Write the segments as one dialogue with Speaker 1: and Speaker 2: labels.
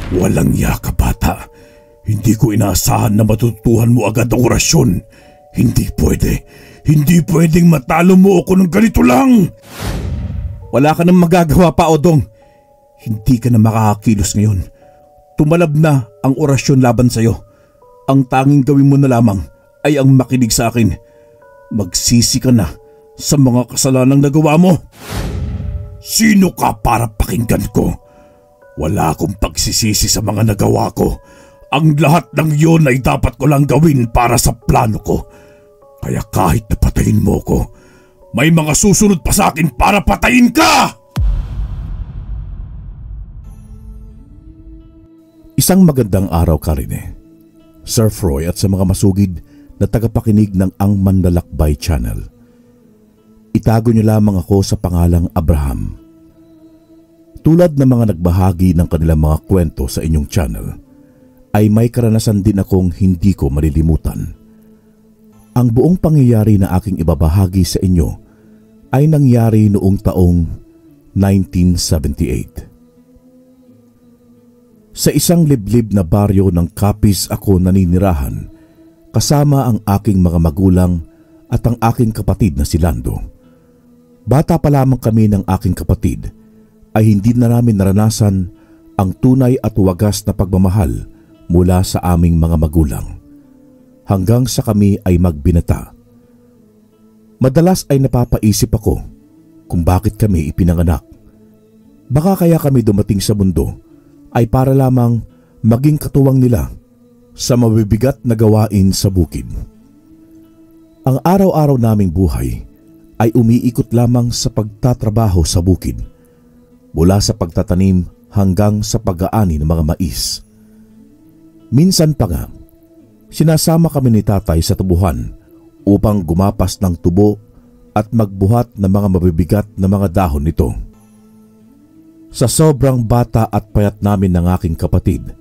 Speaker 1: Walang ya ka, bata. Hindi ko inaasahan na matutuhan mo agad ang orasyon. Hindi pwede. Hindi pwedeng matalo mo ako ng ganito lang.
Speaker 2: Wala ka nang magagawa pa, Odong. Hindi ka na makakakilos ngayon. Tumalab na ang orasyon laban sa'yo. Ang tanging gawin mo na lamang ay ang makinig sa akin. Magsisi ka na sa mga kasalanang nagawa mo.
Speaker 1: Sino ka para pakinggan ko? Wala akong pagsisisi sa mga nagawa ko. Ang lahat ng iyon ay dapat ko lang gawin para sa plano ko. Kaya kahit napatayin mo ko, may mga susunod pa sa akin para patayin ka!
Speaker 2: Isang magandang araw, Karine, Sir Froy at sa mga masugid na tagapakinig ng Ang Manlalakbay Channel. Itago niyo lamang ako sa pangalang Abraham. Tulad ng mga nagbahagi ng kanilang mga kwento sa inyong channel, ay may karanasan din akong hindi ko malilimutan. Ang buong pangyayari na aking ibabahagi sa inyo ay nangyari noong taong 1978. Sa isang liblib na baryo ng Capiz ako naninirahan kasama ang aking mga magulang at ang aking kapatid na si Lando. Bata pa lamang kami ng aking kapatid ay hindi na namin naranasan ang tunay at wagas na pagmamahal mula sa aming mga magulang hanggang sa kami ay magbinata. Madalas ay napapaisip ako kung bakit kami ipinanganak. Baka kaya kami dumating sa mundo ay para lamang maging katuwang nila sa mabibigat na gawain sa bukid. Ang araw-araw naming buhay ay umiikot lamang sa pagtatrabaho sa bukid, mula sa pagtatanim hanggang sa pag-aani ng mga mais. Minsan pa nga, sinasama kami ni tatay sa tubuhan upang gumapas ng tubo at magbuhat ng mga mabibigat na mga dahon nito. Sa sobrang bata at payat namin ng aking kapatid,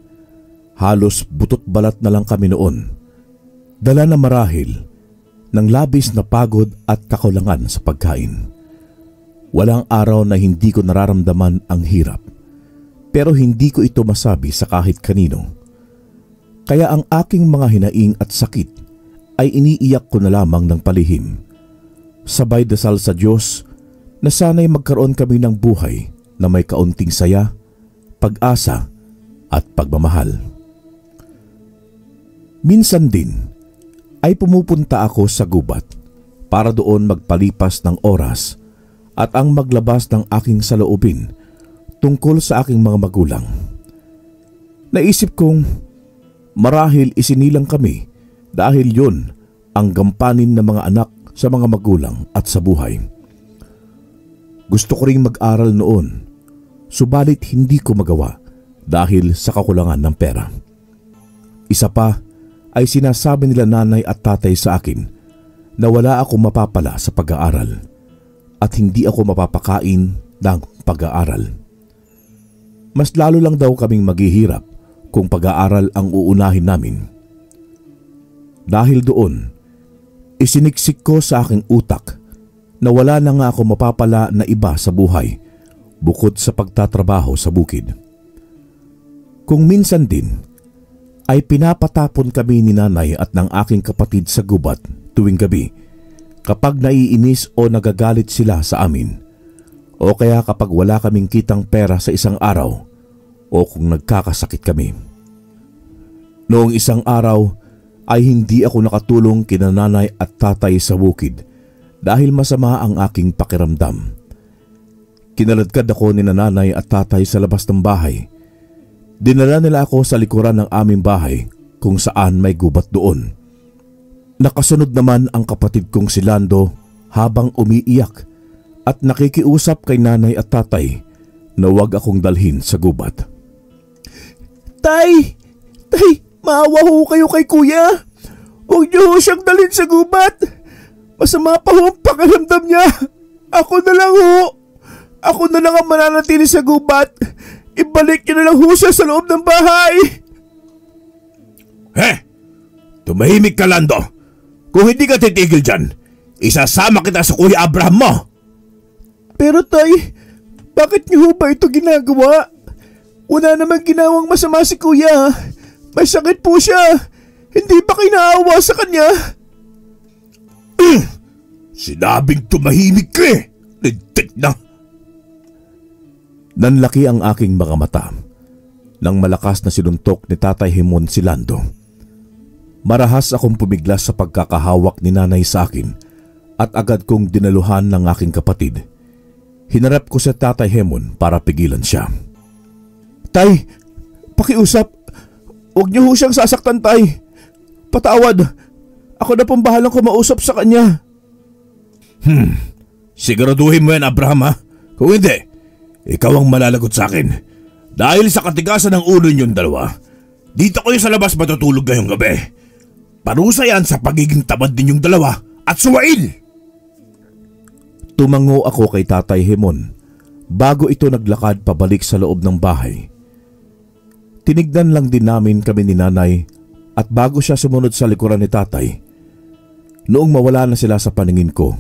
Speaker 2: halos butot balat na lang kami noon, dala na marahil ng labis na pagod at kakulangan sa pagkain. Walang araw na hindi ko nararamdaman ang hirap, pero hindi ko ito masabi sa kahit kanino. Kaya ang aking mga hinaing at sakit ay iniiyak ko na lamang ng palihim. Sabay dasal sa Diyos na sana'y magkaroon kami ng buhay na may kaunting saya, pag-asa at pagmamahal. Minsan din ay pumupunta ako sa gubat para doon magpalipas ng oras at ang maglabas ng aking saloobin tungkol sa aking mga magulang. Naisip kong marahil isinilang kami dahil yun ang gampanin ng mga anak sa mga magulang at sa buhay. Gusto ko ring mag-aral noon, subalit hindi ko magawa dahil sa kakulangan ng pera. Isa pa ay sinasabi nila nanay at tatay sa akin na wala akong mapapala sa pag-aaral at hindi ako mapapakain ng pag-aaral. Mas lalo lang daw kaming maghihirap kung pag-aaral ang uunahin namin. Dahil doon, isiniksik ko sa aking utak na wala na nga ako mapapala na iba sa buhay bukod sa pagtatrabaho sa bukid. Kung minsan din, ay pinapatapon kami ni nanay at ng aking kapatid sa gubat tuwing gabi kapag naiinis o nagagalit sila sa amin, o kaya kapag wala kaming kitang pera sa isang araw o kung nagkakasakit kami. Noong isang araw ay hindi ako nakatulong kina nanay at tatay sa bukid dahil masama ang aking pakiramdam. Kinaladkad ako ni nanay at tatay sa labas ng bahay. Dinala nila ako sa likuran ng aming bahay kung saan may gubat doon. Nakasunod naman ang kapatid kong si Lando habang umiiyak at nakikiusap kay nanay at tatay na huwag akong dalhin sa gubat.
Speaker 3: Tay! Tay! Maawa ho kayo kay kuya! Huwag niyo ho siyang dalhin sa gubat! Masama pa ho ang pakiramdam niya! Ako na lang ho! Ako na lang ang mananatili sa gubat! Ibalik niyo na lang ho siya sa loob ng bahay!
Speaker 1: Tumahimik ka, Lando! Kung hindi ka titigil dyan, isasama kita sa Kuya Abraham mo!
Speaker 3: Pero tay, bakit niyo ba ito ginagawa? Wala namang ginawang masama si kuya. May sakit po siya. Hindi ba kayo naawa sa kanya?
Speaker 1: Sinabing tumahimik ka eh. Lintik na.
Speaker 2: Nanlaki ang aking mga mata nang malakas na sinuntok ni Tatay Hemon si Lando. Marahas akong pumiglas sa pagkakahawak ni nanay sa akin at agad kong dinaluhan ng aking kapatid. Hinarap ko sa Tatay Hemon para pigilan siya.
Speaker 3: Tay, pakiusap. Huwag niyo ho siyang sasaktan, Tay. Patawad. Ako na pong bahalang kumausap sa kanya.
Speaker 1: Siguraduhin mo yan, Abraham, ha? Kung hindi, ikaw ang malalagot sa akin. Dahil sa katigasan ng ulo niyong dalawa, dito kayo sa labas matutulog ngayong gabi. Parusa yan sa pagiging tamad ninyong dalawa at suwail!
Speaker 2: Tumango ako kay Tatay Hemon bago ito naglakad pabalik sa loob ng bahay. Tinignan lang din namin kami ni nanay at bago siya sumunod sa likuran ni tatay, noong mawala na sila sa paningin ko,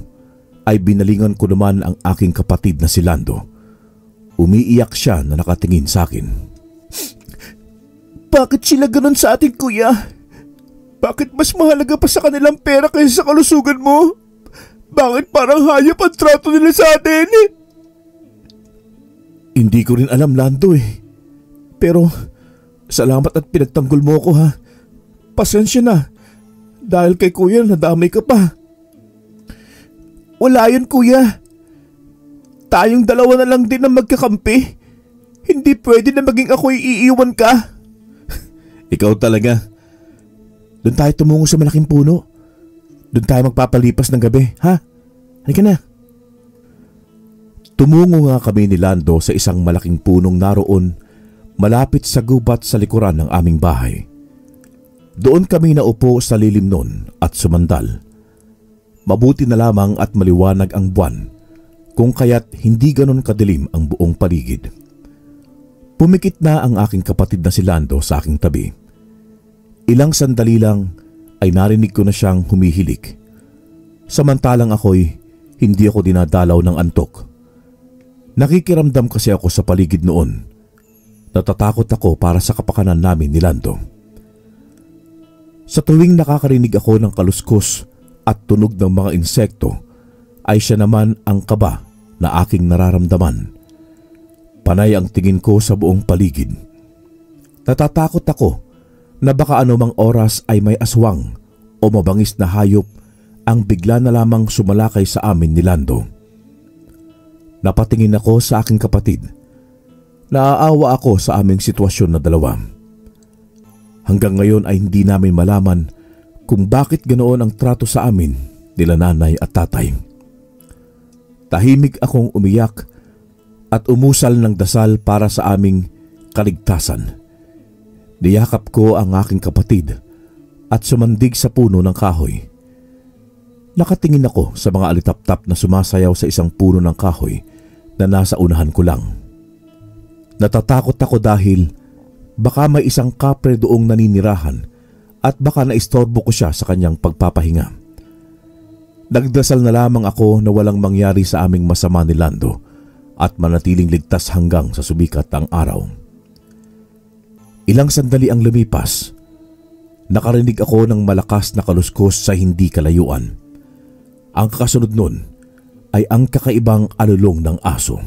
Speaker 2: ay binalingan ko naman ang aking kapatid na si Lando. Umiiyak siya na nakatingin sa akin.
Speaker 3: Bakit sila ganun sa atin, kuya? Bakit mas mahalaga pa sa kanilang pera kaysa sa kalusugan mo? Bakit parang hayop ang trato nila sa atin?
Speaker 2: Hindi ko rin alam, Lando eh. Pero salamat at pinagtanggol mo ko, ha. Pasensya na. Dahil kay kuya nadamay ka pa.
Speaker 3: Wala yun, kuya. Tayong dalawa na lang din ang magkakampi. Hindi pwede na maging ako'y iiwan ka.
Speaker 2: Ikaw talaga. Doon tayo tumungo sa malaking puno. Doon tayo magpapalipas ng gabi, ha? Halika na. Tumungo nga kami ni Lando sa isang malaking punong naroon malapit sa gubat sa likuran ng aming bahay. Doon kami naupo sa lilim nun at sumandal. Mabuti na lamang at maliwanag ang buwan, kung kaya't hindi ganon kadilim ang buong paligid. Pumikit na ang aking kapatid na si Lando sa aking tabi. Ilang sandali lang ay narinig ko na siyang humihilik. Samantalang ako'y hindi ako dinadalaw ng antok. Nakikiramdam kasi ako sa paligid noon. Natatakot ako para sa kapakanan namin ni Lando. Sa tuwing nakakarinig ako ng kaluskos at tunog ng mga insekto, ay siya naman ang kaba na aking nararamdaman. Panay ang tingin ko sa buong paligid. Natatakot ako na baka anumang oras ay may aswang o mabangis na hayop ang bigla na lamang sumalakay sa amin ni Lando. Napatingin ako sa aking kapatid. Naaawa ako sa aming sitwasyon na dalawa. Hanggang ngayon ay hindi namin malaman kung bakit ganoon ang trato sa amin nila nanay at tatay. Tahimik akong umiyak at umusal ng dasal para sa aming kaligtasan. Niyakap ko ang aking kapatid at sumandig sa puno ng kahoy. Nakatingin ako sa mga alitap-tap na sumasayaw sa isang puno ng kahoy na nasa unahan ko lang. Natatakot ako dahil baka may isang kapre doong naninirahan at baka naistorbo ko siya sa kanyang pagpapahinga. Nagdasal na lamang ako na walang mangyari sa aming masama ni Lando at manatiling ligtas hanggang sa sumikat ang araw. Ilang sandali ang lumipas. Nakarinig ako ng malakas na kaluskos sa hindi kalayuan. Ang kasunod nun ay ang kakaibang alulong ng aso.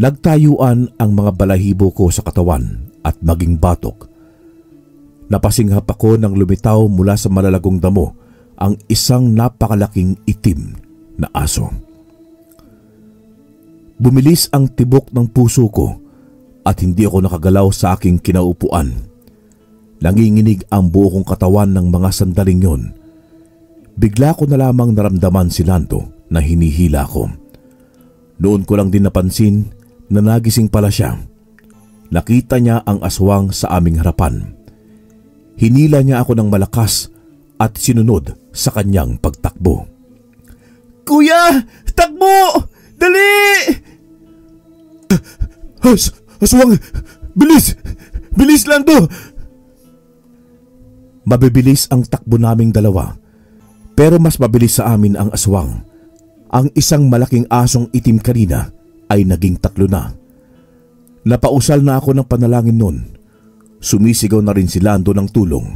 Speaker 2: Nagtayuan ang mga balahibo ko sa katawan at maging batok. Napasinghap ako nang lumitaw mula sa malalagong damo ang isang napakalaking itim na aso. Bumilis ang tibok ng puso ko at hindi ako nakagalaw sa aking kinaupuan. Nanginginig ang buo kong katawan ng mga sandaling yon. Bigla ko na lamang naramdaman si Lando na hinihila ko. Noon ko lang din napansin na nagising pala siya. Nakita niya ang aswang sa aming harapan. Hinila niya ako ng malakas at sinunod sa kanyang pagtakbo.
Speaker 3: Kuya! Takbo! Dali! Aswang! Bilis! Bilis, Lando!
Speaker 2: Mabibilis ang takbo naming dalawa, pero mas mabilis sa amin ang aswang. Ang isang malaking asong itim kanina ay naging 3 na. Napausal na ako ng panalangin noon. Sumisigaw na rin si Lando ng tulong.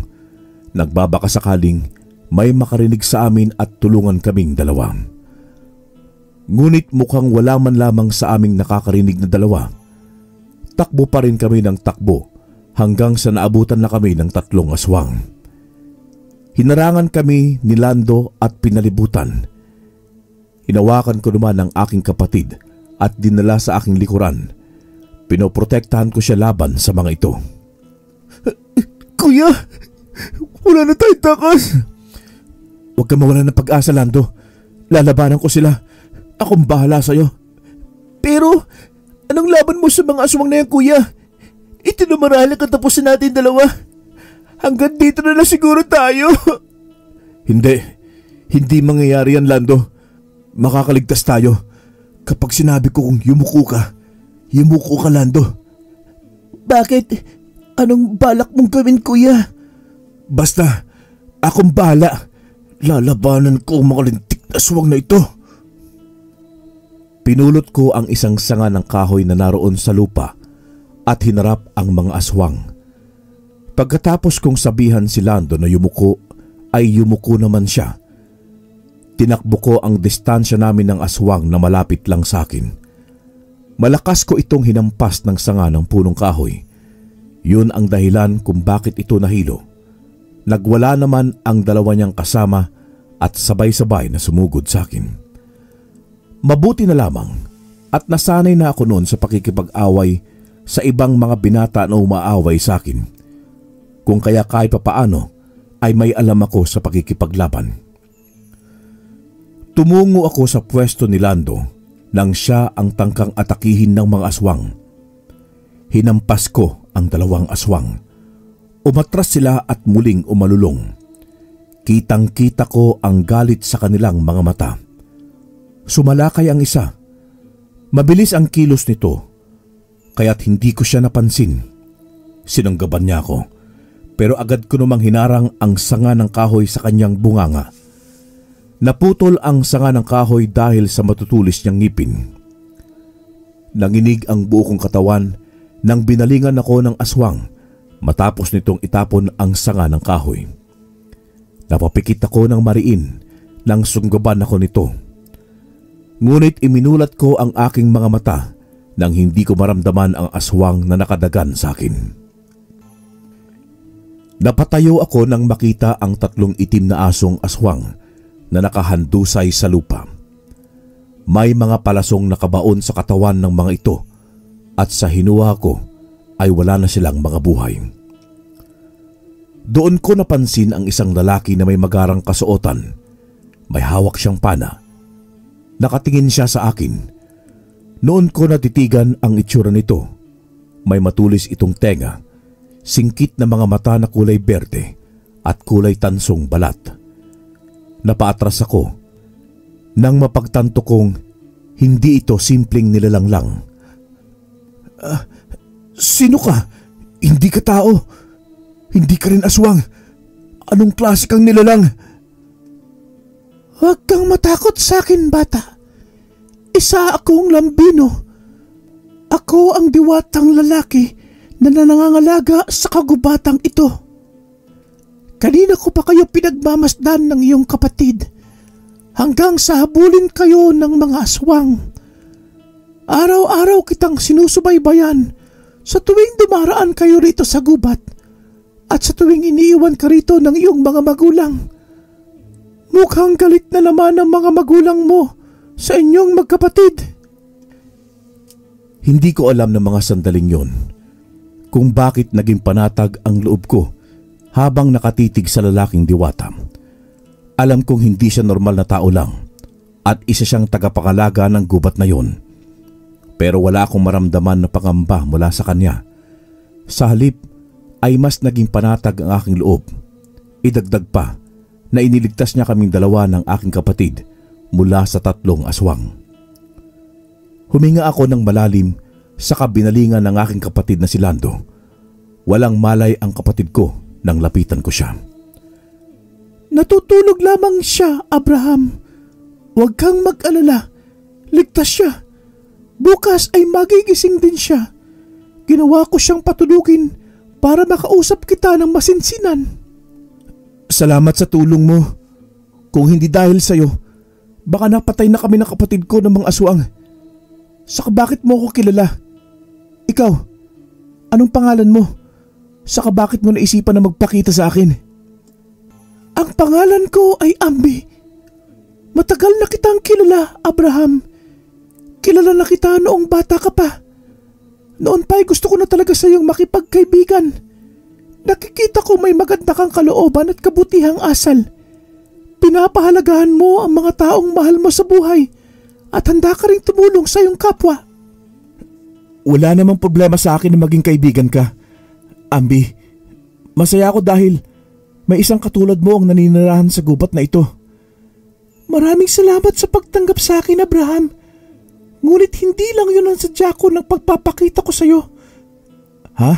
Speaker 2: Nagbabaka sakaling may makarinig sa amin at tulungan kaming dalawa. Ngunit mukhang wala man lamang sa aming nakakarinig na dalawa. Takbo pa rin kami ng takbo hanggang sa naabutan na kami ng 3 aswang. Hinarangan kami ni Lando at pinalibutan. Hinawakan ko naman ang aking kapatid at dinala sa aking likuran. Pinoprotektahan ko siya laban sa mga ito.
Speaker 3: Kuya, wala na tayong takas.
Speaker 2: Huwag ka mawala ng pag-asa, Lando. Lalabanan ko sila. Akong bahala sa'yo.
Speaker 3: Pero, anong laban mo sa mga aswang na yan, kuya? Ito na marahil ang katapusan natin dalawa. Hanggang dito na lang siguro tayo.
Speaker 2: Hindi mangyayari yan, Lando. Makakaligtas tayo. Kapag sinabi ko kung yumuko ka, Lando.
Speaker 3: Bakit? Anong balak mong gawin, kuya?
Speaker 2: Basta, akong bahala. Lalabanan ko ang mga lintik na aswang na ito. Pinulot ko ang isang sanga ng kahoy na naroon sa lupa at hinarap ang mga aswang. Pagkatapos kong sabihan si Lando na yumuko, ay yumuko naman siya. Tinakbo ko ang distansya namin ng aswang na malapit lang sa akin. Malakas ko itong hinampas ng sanga ng punong kahoy. Yun ang dahilan kung bakit ito nahilo. Nagwala naman ang dalawa niyang kasama at sabay-sabay na sumugod sa akin. Mabuti na lamang at nasanay na ako noon sa pakikipag-away sa ibang mga binata na umaaway sa akin. Kung kaya kahit papaano ay may alam ako sa pakikipaglaban. Tumungo ako sa pwesto ni Lando nang siya ang tangkang atakihin ng mga aswang. Hinampas ko ang 2 aswang. Umatras sila at muling umalulong. Kitang-kita ko ang galit sa kanilang mga mata. Sumalakay ang isa. Mabilis ang kilos nito, kaya't hindi ko siya napansin. Sinanggaban niya ako, pero agad ko namang hinarang ang sanga ng kahoy sa kanyang bunganga. Naputol ang sanga ng kahoy dahil sa matutulis niyang ngipin. Nanginig ang buo kong katawan nang binalingan ako ng aswang matapos nitong itapon ang sanga ng kahoy. Napapikit ako ng mariin nang sunggaban ako nito. Ngunit iminulat ko ang aking mga mata nang hindi ko maramdaman ang aswang na nakadagan sa akin. Napatayo ako nang makita ang 3 itim na asong aswang na nakahandusay sa lupa. May mga palasong nakabaon sa katawan ng mga ito at sa hinuha ko ay wala na silang mga buhay. Doon ko napansin ang isang lalaki na may magarang kasuotan. May hawak siyang pana. Nakatingin siya sa akin. Noon ko natitigan ang itsura nito. May matulis itong tenga, singkit na mga mata na kulay berde at kulay tansong balat. Napaatras ako nang mapagtanto kong hindi ito simpleng nilalang lang.
Speaker 3: Sino ka? Hindi ka tao. Hindi ka rin aswang. Anong klase kang nilalang? Huwag kang matakot sa akin, bata. Isa akong lambino. Ako ang diwatang lalaki na nangangalaga sa kagubatang ito. Kanina ko pa kayo pinagmamasdan ng iyong kapatid hanggang sa habulin kayo ng mga aswang. Araw-araw kitang sinusubaybayan sa tuwing dumaraan kayo rito sa gubat at sa tuwing iniiwan ka rito ng iyong mga magulang. Mukhang galit na naman ang mga magulang mo sa inyong magkapatid.
Speaker 2: Hindi ko alam ng mga sandaling yon kung bakit naging panatag ang loob ko habang nakatitig sa lalaking diwata. Alam kong hindi siya normal na tao lang at isa siyang tagapangalaga ng gubat na yon. Pero wala akong maramdaman na pangamba mula sa kanya. Sa halip ay mas naging panatag ang aking loob. Idagdag pa na iniligtas niya kaming dalawa ng aking kapatid mula sa 3 aswang. Huminga ako ng malalim sa kabinalingan ng aking kapatid na si Lando. Walang malay ang kapatid ko nang lapitan ko siya.
Speaker 3: Natutulog lamang siya, Abraham. Huwag kang mag-alala. Ligtas siya. Bukas ay magigising din siya. Ginawa ko siyang patulugin para makausap kita ng masinsinan. Salamat sa tulong mo. Kung hindi dahil sa'yo, baka napatay na kami ng kapatid ko ng mga aswang. Saka bakit mo ako kilala? Ikaw, anong pangalan mo? Saka bakit mo naisipan na magpakita sa akin? Ang pangalan ko ay Ambi. Matagal na kitang kilala, Abraham. Kilala na kita noong bata ka pa. Noon pa'y gusto ko na talaga sa iyong makipagkaibigan. Nakikita ko may maganda kang kalooban at kabutihang asal. Pinapahalagahan mo ang mga taong mahal mo sa buhay at handa ka rin tumulong sa iyong kapwa. Wala namang problema sa akin na maging kaibigan ka, Ambi. Masaya ako dahil may isang katulad mo ang naninirahan sa gubat na ito. Maraming salamat sa pagtanggap sa akin, Abraham. Ngunit hindi lang yun ang sadya ko ng pagpapakita ko sa iyo. Ha?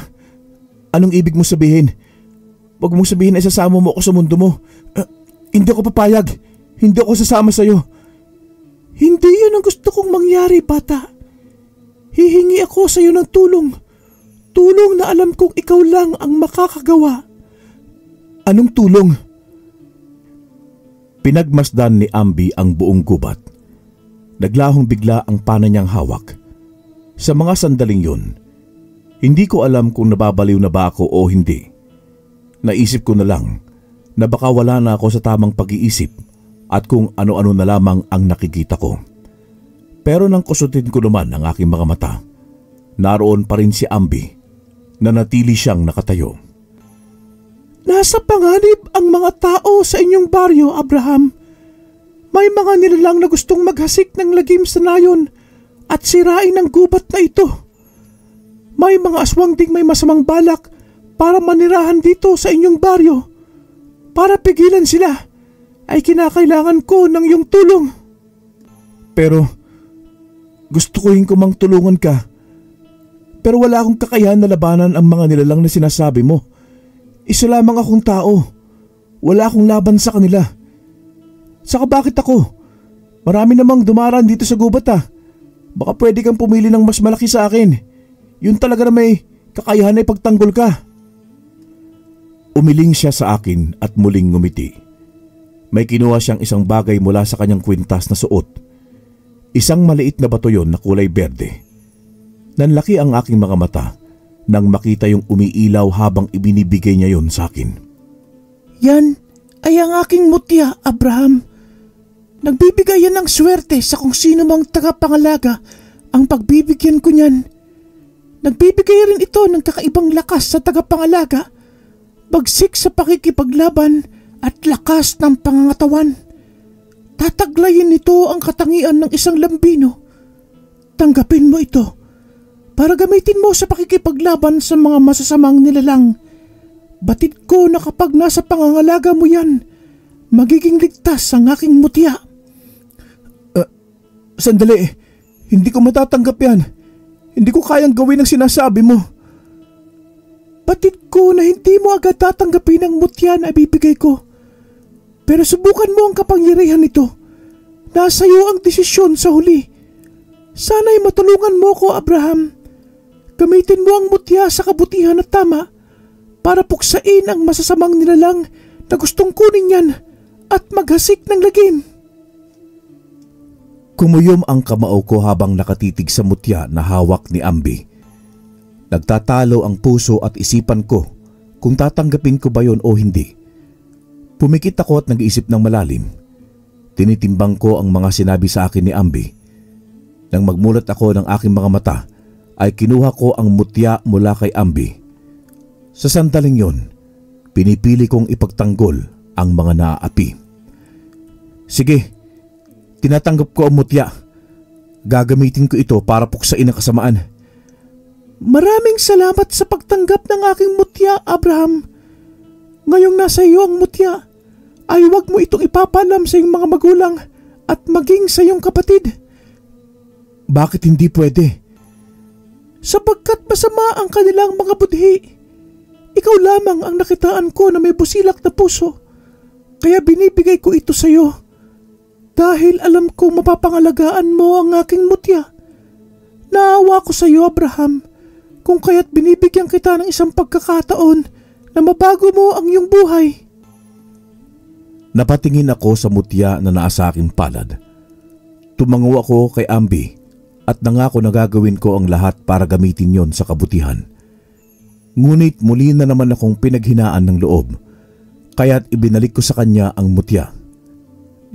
Speaker 3: Anong ibig mo sabihin? Huwag mong sabihin na isasama mo ako sa mundo mo. Hindi ako papayag. Hindi ako sasama sa iyo. Hindi yun ang gusto kong mangyari, bata. Hihingi ako sa iyo ng tulong. Tulong na alam kong ikaw lang ang makakagawa. Anong tulong?
Speaker 2: Pinagmasdan ni Ambi ang buong gubat. Naglahong bigla ang pana niyang hawak. Sa mga sandaling yun, hindi ko alam kung nababaliw na ba ako o hindi. Naisip ko na lang na baka wala na ako sa tamang pag-iisip at kung ano-ano na lamang ang nakikita ko. Pero nang kusutin ko naman ang aking mga mata, naroon pa rin si Ambi na natili siyang nakatayo.
Speaker 3: Nasa panganib ang mga tao sa inyong baryo, Abraham. May mga nilalang na gustong maghasik ng lagim sa nayon at sirain ang gubat na ito. May mga aswang ding may masamang balak para manirahan dito sa inyong baryo. Para pigilan sila, ay kinakailangan ko ng iyong tulong.
Speaker 2: Pero gusto ko mang tulungan ka. Pero wala akong kakayahan na labanan ang mga nilalang na sinasabi mo. Isa lamang akong tao. Wala akong laban sa kanila. Saka bakit ako? Marami namang dumaraan dito sa gubat ah. Baka pwede kang pumili ng mas malaki sa akin. Yun talaga na may kakayahan na ipagtanggol ka. Umiling siya sa akin at muling ngumiti. May kinuha siyang isang bagay mula sa kanyang kwintas na suot. Isang maliit na bato yon na kulay berde. Nanlaki ang aking mga mata nang makita yung umiilaw habang ibinibigay niya yon sa akin.
Speaker 3: Yan ay ang aking mutya, Abraham. Nagbibigay yan ng swerte sa kung sino mang tagapangalaga ang pagbibigyan ko niyan. Nagbibigay rin ito ng kakaibang lakas sa tagapangalaga, bagsik sa pakikipaglaban at lakas ng pangangatawan. Tataglayin nito ang katangian ng isang lambino. Tanggapin mo ito para gamitin mo sa pakikipaglaban sa mga masasamang nilalang. Batid ko na kapag nasa pangangalaga mo yan, magiging ligtas ang aking mutya. Sandali, hindi ko matatanggap yan. Hindi ko kayang gawin ang sinasabi mo. Batid ko na hindi mo agad tatanggapin ang mutya na ibibigay ko. Pero subukan mo ang kapangyarihan nito. Nasa iyo ang desisyon sa huli. Sana'y matulungan mo ko, Abraham. Gamitin mo ang mutya sa kabutihan at tama para puksain ang masasamang nilalang na gustong kunin yan at maghasik ng lagim.
Speaker 2: Kumuyom ang kamao ko habang nakatitig sa mutya na hawak ni Ambi. Nagtatalo ang puso at isipan ko kung tatanggapin ko ba yon o hindi. Pumikit ako at nag-iisip ng malalim. Tinitimbang ko ang mga sinabi sa akin ni Ambi. Nang magmulat ako ng aking mga mata, ay kinuha ko ang mutya mula kay Ambi. Sa sandaling yon, pinipili kong ipagtanggol ang mga naaapi. Sige, tinatanggap ko ang mutya. Gagamitin ko ito para puksain ang kasamaan.
Speaker 3: Maraming salamat sa pagtanggap ng aking mutya, Abraham. Ngayong nasa iyo ang mutya, ay huwag mo itong ipapalam sa iyong mga magulang at maging sa iyong kapatid.
Speaker 2: Bakit hindi pwede?
Speaker 3: Sapagkat masama ang kanilang mga budhi. Ikaw lamang ang nakitaan ko na may busilak na puso. Kaya binibigay ko ito sa iyo. Dahil alam kong mapapangalagaan mo ang aking mutya. Naawa ko sa iyo, Abraham. Kung kaya't binibigyan kita ng isang pagkakataon na mabago mo ang iyong buhay.
Speaker 2: Napatingin ako sa mutya na nasa aking palad. Tumango ako kay Ambi at nangako na gagawin ko ang lahat para gamitin yon sa kabutihan. Ngunit muli na naman akong pinaghinaan ng loob, kaya't ibinalik ko sa kanya ang mutya.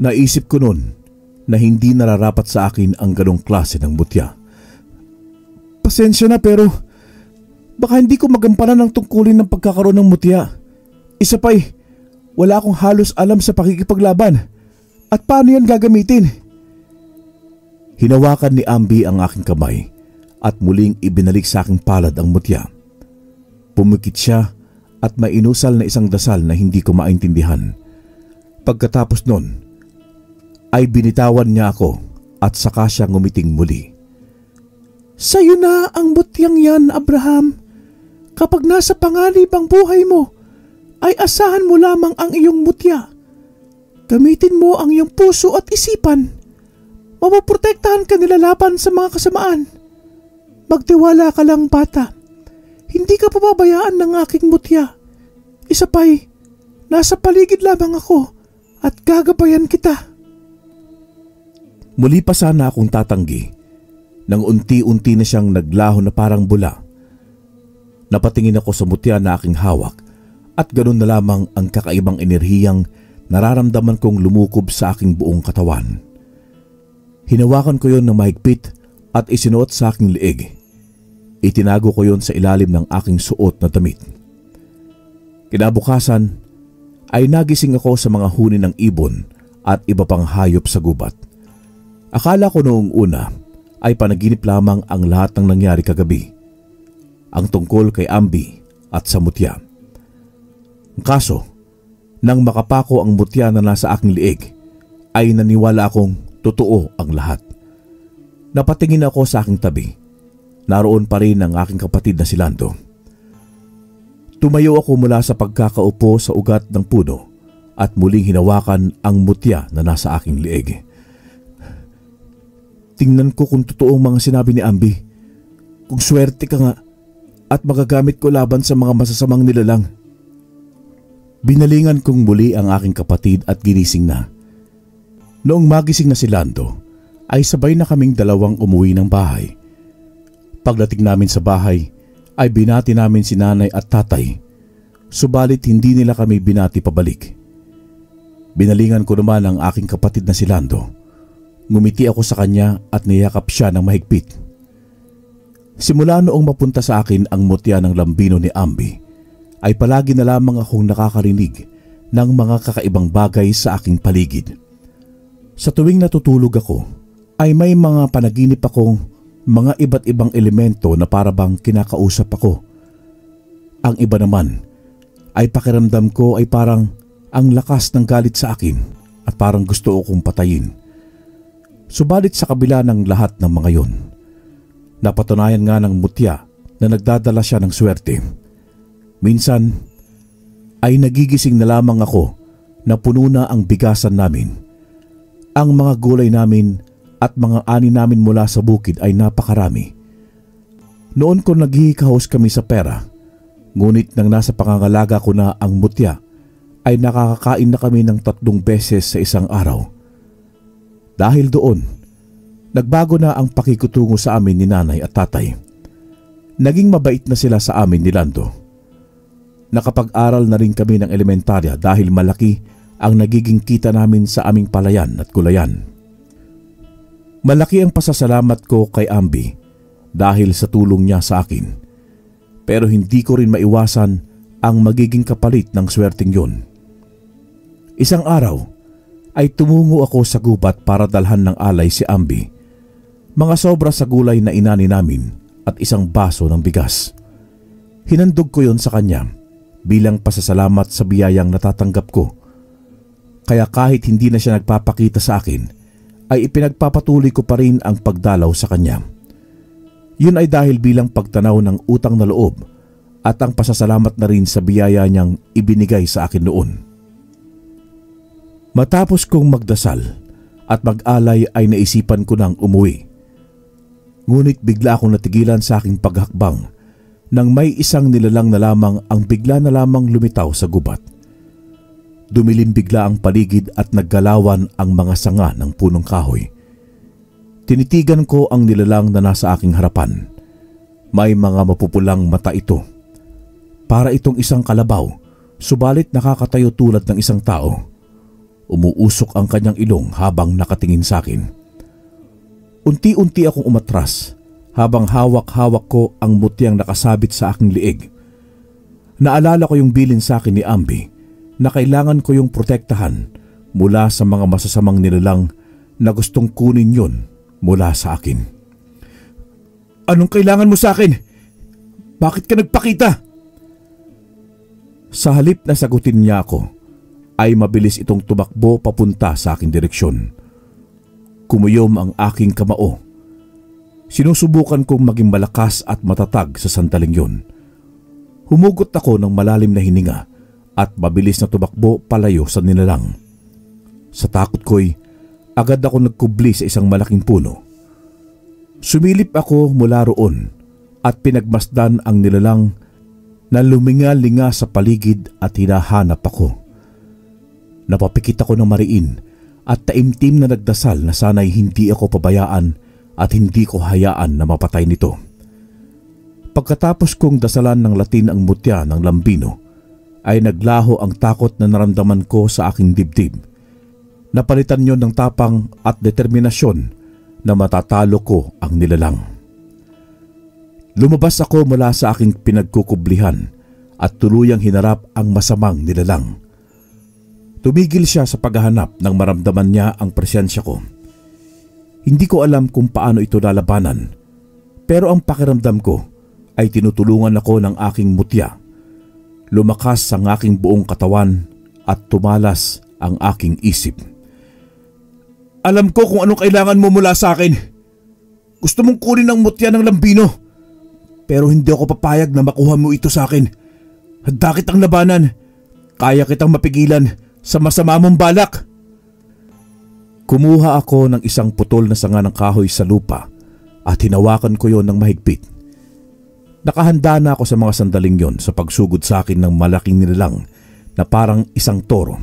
Speaker 2: Naisip ko noon na hindi nararapat sa akin ang ganong klase ng mutya. Pasensya na pero baka hindi ko magampanan ang tungkulin ng pagkakaroon ng mutya. Isa pa'y wala akong halos alam sa pakikipaglaban at paano yan gagamitin. Hinawakan ni Ambi ang aking kamay at muling ibinalik sa aking palad ang mutya. Pumikit siya at mainusal na isang dasal na hindi ko maintindihan. Pagkatapos nun, ay binitawan niya ako at saka siya ngumiting muli.
Speaker 3: Sa'yo na ang mutyang yan, Abraham. Kapag nasa panganib ang buhay mo, ay asahan mo lamang ang iyong mutya. Gamitin mo ang iyong puso at isipan. Mapoprotektahan ka nila laban sa mga kasamaan. Magtiwala ka lang, bata. Hindi ka pababayaan ng aking mutya. Isa pa'y, nasa paligid lamang ako at gagabayan kita.
Speaker 2: Muli pa sana akong tatanggi nang unti-unti na siyang naglaho na parang bula. Napatingin ako sa mutya na aking hawak at ganoon na lamang ang kakaibang enerhiyang nararamdaman kong lumukob sa aking buong katawan. Hinawakan ko yon ng mahigpit at isinuot sa aking leeg. Itinago ko yon sa ilalim ng aking suot na damit. Kinabukasan ay nagising ako sa mga huni ng ibon at iba pang hayop sa gubat. Akala ko noong una ay panaginip lamang ang lahat ng nangyari kagabi, ang tungkol kay Ambi at sa mutya. Kaso, nang makapako ang mutya na nasa aking liig, ay naniwala akong totoo ang lahat. Napatingin ako sa aking tabi. Naroon pa rin ang aking kapatid na si Lando. Tumayo ako mula sa pagkakaupo sa ugat ng puno at muling hinawakan ang mutya na nasa aking liig. Tingnan ko kung totoo ang mga sinabi ni Ambi. Kung swerte ka nga at magagamit ko laban sa mga masasamang nilalang. Binalingan kong muli ang aking kapatid at ginising na. Noong magising na si Lando, ay sabay na kaming dalawang umuwi ng bahay. Pagdating namin sa bahay, ay binati namin si nanay at tatay. Subalit hindi nila kami binati pabalik. Binalingan ko naman ang aking kapatid na si Lando. Ngumiti ako sa kanya at niyakap siya ng mahigpit. Simula noong mapunta sa akin ang mutya ng lambino ni Ambi, ay palagi na lamang akong nakakarinig ng mga kakaibang bagay sa aking paligid. Sa tuwing natutulog ako, ay may mga panaginip akong mga iba't ibang elemento na parabang kinakausap ako. Ang iba naman ay pakiramdam ko ay parang ang lakas ng galit sa akin at parang gusto akong patayin. Subalit sa kabila ng lahat ng mga yon, napatunayan nga ng mutya na nagdadala siya ng swerte. Minsan ay nagigising na lamang ako na puno na ang bigasan namin. Ang mga gulay namin at mga ani namin mula sa bukid ay napakarami. Noon ko naghihikahos kami sa pera, ngunit nang nasa pangangalaga ko na ang mutya, ay nakakakain na kami ng 3 beses sa isang araw. Dahil doon, nagbago na ang pakikutungo sa amin ni nanay at tatay. Naging mabait na sila sa amin ni Lando. Nakapag-aral na rin kami ng elementarya dahil malaki ang nagiging kita namin sa aming palayan at gulayan. Malaki ang pasasalamat ko kay Ambi dahil sa tulong niya sa akin. Pero hindi ko rin maiwasan ang magiging kapalit ng swerteng yon. Isang araw, ay tumungo ako sa gubat para dalhan ng alay si Ambi. Mga sobra sa gulay na inani namin at isang baso ng bigas. Hinandog ko yon sa kanya bilang pasasalamat sa biyayang natatanggap ko. Kaya kahit hindi na siya nagpapakita sa akin, ay ipinagpapatuloy ko pa rin ang pagdalaw sa kanya. Yun ay dahil bilang pagtanaw ng utang na loob at ang pasasalamat na rin sa biyaya niyang ibinigay sa akin noon. Matapos kong magdasal at mag-alay ay naisipan ko nang umuwi. Ngunit bigla akong natigilan sa aking paghakbang nang may isang nilalang na lamang ang bigla na lamang lumitaw sa gubat. Dumilim bigla ang paligid at naggalawan ang mga sanga ng punong kahoy. Tinitigan ko ang nilalang na nasa aking harapan. May mga mapupulang mata ito. Para itong isang kalabaw, subalit nakakatayo tulad ng isang tao. Umuusok ang kanyang ilong habang nakatingin sa akin. Unti-unti akong umatras habang hawak-hawak ko ang mutyang nakasabit sa aking liig. Naalala ko yung bilin sa akin ni Ambi na kailangan ko yung protektahan mula sa mga masasamang nilalang na gustong kunin yun mula sa akin. Anong kailangan mo sa akin? Bakit ka nagpakita? Sa halip na sagutin niya ako, ay mabilis itong tumakbo papunta sa aking direksyon. Kumuyom ang aking kamao. Sinusubukan kong maging malakas at matatag sa sandaling yun. Humugot ako ng malalim na hininga at mabilis na tumakbo palayo sa nilalang. Sa takot ko'y agad ako nagkubli sa isang malaking puno. Sumilip ako mula roon at pinagmasdan ang nilalang na luminga-linga sa paligid at hinahanap ako. Napapikit ako ng mariin at taimtim na nagdasal na sana'y hindi ako pabayaan at hindi ko hayaan na mapatay nito. Pagkatapos kong dasalan ng Latin ang mutya ng lambino, ay naglaho ang takot na naramdaman ko sa aking dibdib. Napalitan yon ng tapang at determinasyon na matatalo ko ang nilalang. Lumabas ako mula sa aking pinagkukublihan at tuluyang hinarap ang masamang nilalang. Tumigil siya sa paghahanap nang maramdaman niya ang presensya ko. Hindi ko alam kung paano ito lalabanan, pero ang pakiramdam ko ay tinutulungan ako ng aking mutya. Lumakas ang aking buong katawan at tumalas ang aking isip. Alam ko kung anong kailangan mo mula sa akin. Gusto mong kunin ang mutya ng lambino, pero hindi ako papayag na makuha mo ito sa akin. Handa kitang labanan. Kaya kitang mapigilan sa masama mong balak. Kumuha ako ng isang putol na sanga ng kahoy sa lupa at hinawakan ko yon ng mahigpit. Nakahanda na ako sa mga sandaling yon sa pagsugod sa akin ng malaking nilalang na parang isang toro.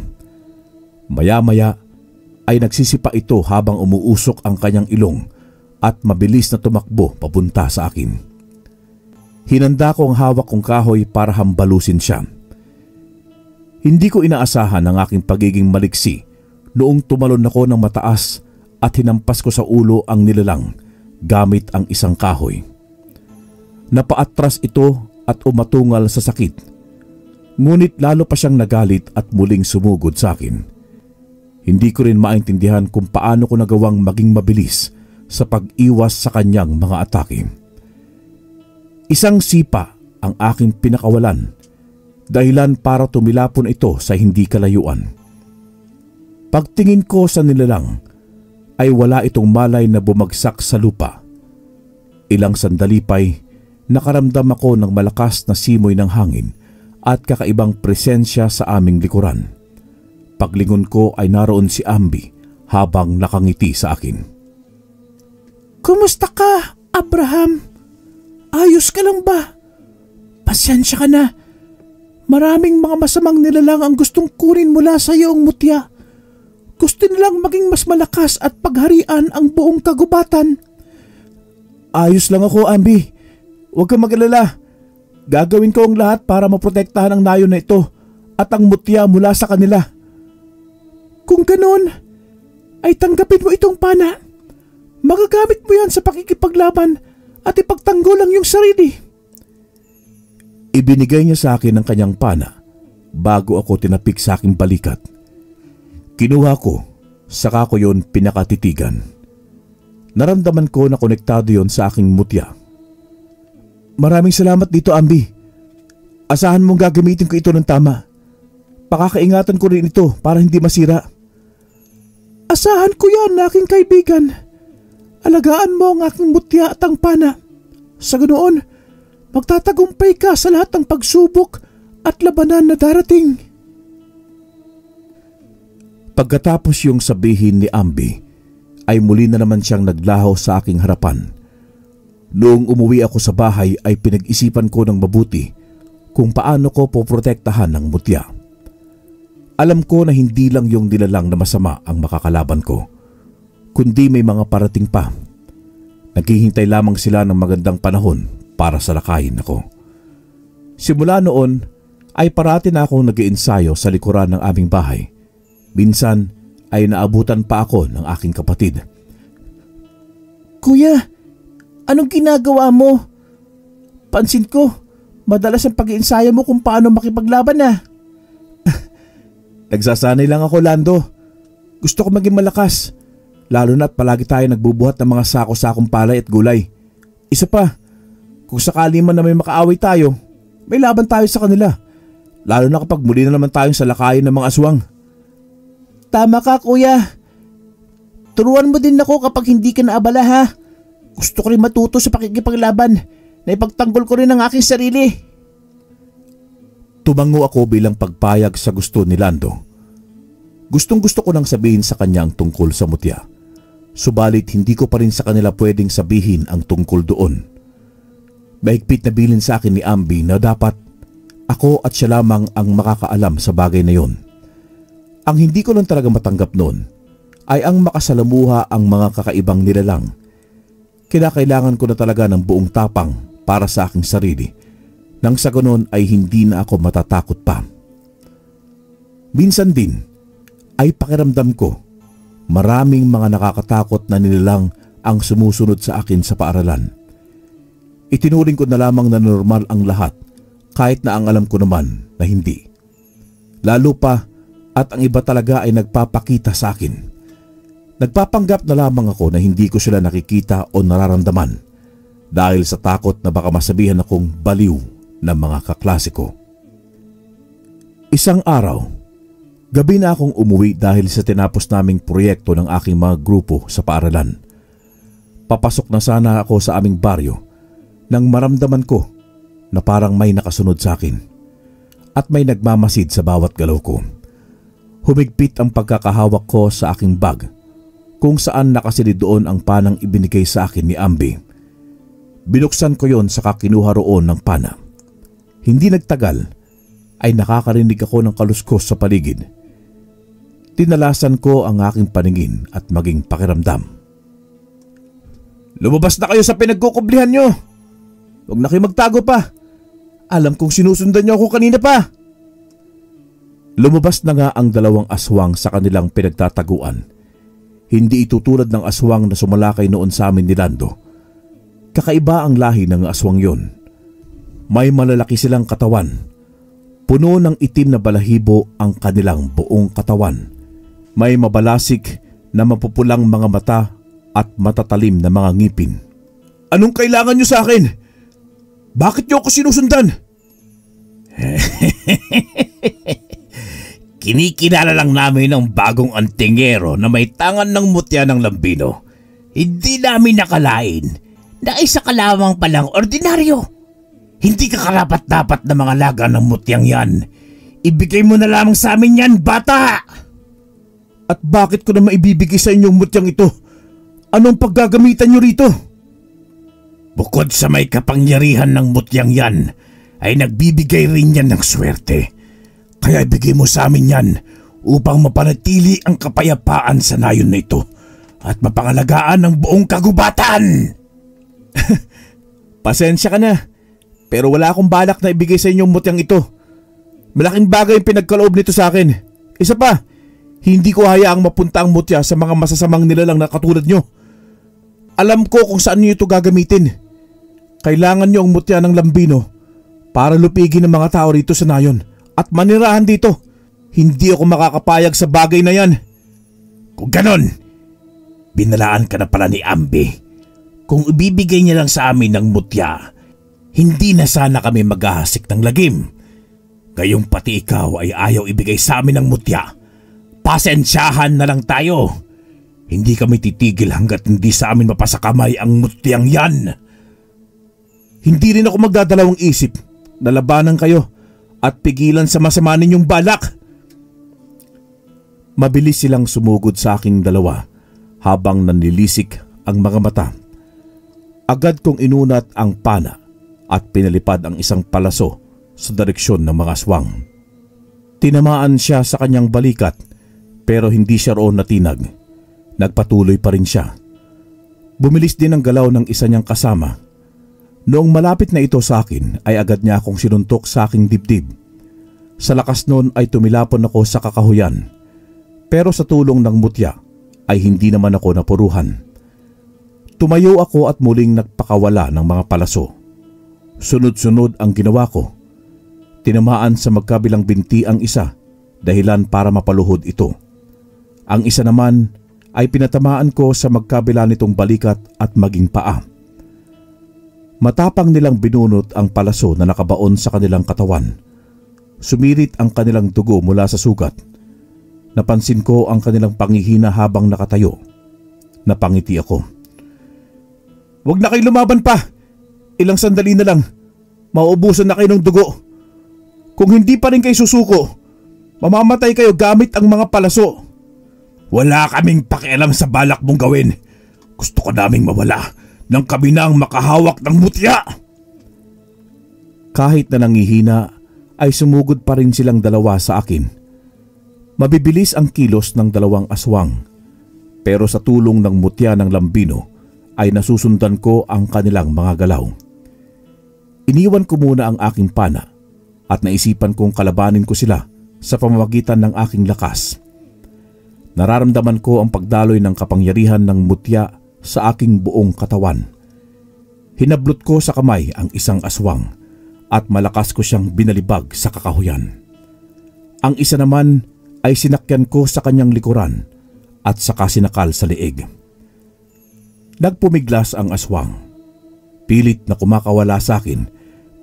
Speaker 2: Maya-maya ay nagsisipa ito habang umuusok ang kanyang ilong at mabilis na tumakbo papunta sa akin. Hinanda ko ang hawak kong kahoy para hambalusin siya. Hindi ko inaasahan ang aking pagiging maliksi noong tumalon ako ng mataas at hinampas ko sa ulo ang nilalang gamit ang isang kahoy. Napaatras ito at umatungal sa sakit. Ngunit lalo pa siyang nagalit at muling sumugod sa akin. Hindi ko rin maintindihan kung paano ko nagawang maging mabilis sa pag-iwas sa kanyang mga atake. Isang sipa ang aking pinakawalan, dahilan para tumilapon ito sa hindi kalayuan. Pagtingin ko sa nilalang ay wala itong malay na bumagsak sa lupa. Ilang sandali pa'y nakaramdam ako ng malakas na simoy ng hangin at kakaibang presensya sa aming likuran. Paglingon ko ay naroon si Ambi habang nakangiti sa akin.
Speaker 3: Kumusta ka, Abraham? Ayos ka lang ba? Pasensya ka na. Maraming mga masamang nilalang ang gustong kunin mula sa iyo ang mutya. Gusto nilang maging mas malakas at pagharian ang buong kagubatan. Ayos lang ako, Ambi. Huwag kang mag-alala. Gagawin ko ang lahat para maprotektahan ang nayon na ito at ang mutya mula sa kanila. Kung ganon, ay tanggapin mo itong pana. Magagamit mo yan sa pakikipaglaban at ipagtanggol ang iyong sarili.
Speaker 2: Ibinigay niya sa akin ang kanyang pana bago ako tinapik sa aking balikat. Kinuha ko, saka ko yon pinakatitigan. Naramdaman ko na konektado yon sa aking mutya. Maraming salamat dito, Ambi. Asahan mong gagamitin ko ito ng tama. Pakakaingatan ko rin ito para hindi masira. Asahan ko yan, aking kaibigan. Alagaan mo ang aking mutya at ang pana. Sa ganoon, magtatagumpay ka sa lahat ng pagsubok at labanan na darating. Pagkatapos yung sabihin ni Ambi, ay muli na naman siyang naglaho sa aking harapan. Noong umuwi ako sa bahay ay pinag-isipan ko ng mabuti kung paano ko poprotektahan ng mutya. Alam ko na hindi lang yung nilalang na masama ang makakalaban ko, kundi may mga parating pa. Naghihintay lamang sila ng magandang panahon para salakayin ako. Simula noon ay parati na akong nag-iensayo sa likuran ng aming bahay. Minsan ay naabutan pa ako ng aking kapatid.
Speaker 3: Kuya, anong ginagawa mo? Pansin ko, madalas ang pag-iensayo mo kung paano makipaglaban na.
Speaker 2: Nagsasanay lang ako, Lando. Gusto ko maging malakas, lalo na't palagi tayo nagbubuhat ng mga sako-sakong palay at gulay. Isa pa, kung sakali man na may makaaway tayo, may laban tayo sa kanila. Lalo na kapag muli na naman tayong salakayin ng mga aswang.
Speaker 3: Tama ka, kuya. Turuan mo din ako kapag hindi ka naabala, ha? Gusto ko rin matuto sa pakikipaglaban na ipagtanggol ko rin ang aking sarili.
Speaker 2: Tumango ako bilang pagpayag sa gusto ni Lando. Gustong-gusto ko nang sabihin sa kanya ang tungkol sa mutya. Subalit hindi ko pa rin sa kanila pwedeng sabihin ang tungkol doon. Mahigpit na bilin sa akin ni Ambi na dapat ako at siya lamang ang makakaalam sa bagay na yon. Ang hindi ko lang talaga matanggap noon ay ang makasalamuha ang mga kakaibang nilalang. Kinakailangan ko na talaga ng buong tapang para sa aking sarili. Nang sa ganon ay hindi na ako matatakot pa. Minsan din ay pakiramdam ko maraming mga nakakatakot na nilalang ang sumusunod sa akin sa paaralan. Itinuring ko na lamang na normal ang lahat kahit na ang alam ko naman na hindi. Lalo pa at ang iba talaga ay nagpapakita sa akin. Nagpapanggap na lamang ako na hindi ko sila nakikita o nararamdaman dahil sa takot na baka masabihan akong baliw ng mga kaklase ko. Isang araw, gabi na akong umuwi dahil sa tinapos naming proyekto ng aking mga grupo sa paaralan. Papasok na sana ako sa aming baryo nang maramdaman ko na parang may nakasunod sa akin at may nagmamasid sa bawat galaw ko. Humigpit ang pagkakahawak ko sa aking bag kung saan nakasilid doon ang panang ibinigay sa akin ni Ambi. Binuksan ko yon saka kinuha roon ng pana. Hindi nagtagal ay nakakarinig ako ng kaluskos sa paligid. Tinalasan ko ang aking paningin at maging pakiramdam.
Speaker 3: Lumabas na kayo sa pinagkukublihan nyo! Huwag na kayo magtago pa! Alam kong sinusundan nyo ako kanina pa!
Speaker 2: Lumabas na nga ang dalawang aswang sa kanilang pinagtataguan. Hindi ito tulad ng aswang na sumalakay noon sa amin ni Lando. Kakaiba ang lahi ng aswang yon. May malalaki silang katawan. Puno ng itim na balahibo ang kanilang buong katawan. May mabalasik na mapupulang mga mata at matatalim na mga ngipin.
Speaker 3: Anong kailangan nyo sa akin? Bakit nyo ako sinusundan?
Speaker 1: Kinikilala lang namin ang bagong antingero na may tangan ng mutya ng lambino. Hindi namin nakalain na isa ka lamang palang ordinaryo. Hindi ka karapat-dapat na mga laga ng mutyang yan. Ibigay mo na lamang sa amin yan, bata!
Speaker 3: At bakit ko na maibibigay sa inyong mutyang ito? Anong paggagamitan nyo rito?
Speaker 1: Bukod sa may kapangyarihan ng mutyang yan, ay nagbibigay rin yan ng swerte. Kaya ibigay mo sa amin yan upang mapanatili ang kapayapaan sa nayon na ito at mapangalagaan ang buong kagubatan.
Speaker 3: Pasensya ka na, pero wala akong balak na ibigay sa inyong mutyang ito. Malaking bagay yung pinagkaloob nito sa akin. Isa pa, hindi ko hayaang mapunta ang mutya sa mga masasamang nilalang na katulad nyo. Alam ko kung saan nyo ito gagamitin. Kailangan nyo ang mutya ng lambino para lupigin ang mga tao rito sa nayon at manirahan dito. Hindi ako makakapayag sa bagay na yan.
Speaker 1: Kung ganon, binalaan ka na pala ni Ambi. Kung ibibigay niya lang sa amin ng mutya, hindi na sana kami maghahasik ng lagim. Gayong pati ikaw ay ayaw ibigay sa amin ng mutya. Pasensyahan na lang tayo. Hindi kami titigil hanggat hindi sa amin mapasakamay ang mutyang yan.
Speaker 3: Hindi rin ako magdadalawang isip na labanan kayo at pigilan sa masama ninyong balak.
Speaker 2: Mabilis silang sumugod sa aking dalawa habang nanlilisik ang mga mata. Agad kong inunat ang pana at pinalipad ang isang palaso sa direksyon ng mga aswang. Tinamaan siya sa kanyang balikat pero hindi siya roon natinag. Nagpatuloy pa rin siya. Bumilis din ang galaw ng isa niyang kasama. Noong malapit na ito sa akin ay agad niya akong sinuntok sa aking dibdib. Sa lakas noon ay tumilapon ako sa kakahuyan. Pero sa tulong ng mutya ay hindi naman ako napuruhan. Tumayo ako at muling nagpakawala ng mga palaso. Sunod-sunod ang ginawa ko. Tinamaan sa magkabilang binti ang isa dahilan para mapaluhod ito. Ang isa naman ay pinatamaan ko sa magkabila nitong balikat at maging paa. Matapang nilang binunot ang palaso na nakabaon sa kanilang katawan. Sumirit ang kanilang dugo mula sa sugat. Napansin ko ang kanilang pangihina habang nakatayo. Napangiti ako. "Huwag na kayo lumaban pa! Ilang sandali na lang. Mauubusan na kayo ng dugo. Kung hindi pa rin kayo susuko, mamamatay kayo gamit ang mga palaso."
Speaker 1: "Wala kaming pakialam sa balak mong gawin. Gusto ko naming mawala nang kami na ang makahawak ng mutya."
Speaker 2: Kahit na nangihina ay sumugod pa rin silang dalawa sa akin. Mabibilis ang kilos ng dalawang aswang, pero sa tulong ng mutya ng lambino ay nasusundan ko ang kanilang mga galaw. Iniwan ko muna ang aking pana at naisipan kong kalabanin ko sila sa pamamagitan ng aking lakas. Nararamdaman ko ang pagdaloy ng kapangyarihan ng mutya sa aking buong katawan. Hinablot ko sa kamay ang isang aswang at malakas ko siyang binalibag sa kakahuyan. Ang isa naman ay sinakyan ko sa kanyang likuran at saka sinakal sa leeg. Nagpumiglas ang aswang. Pilit na kumakawala sa akin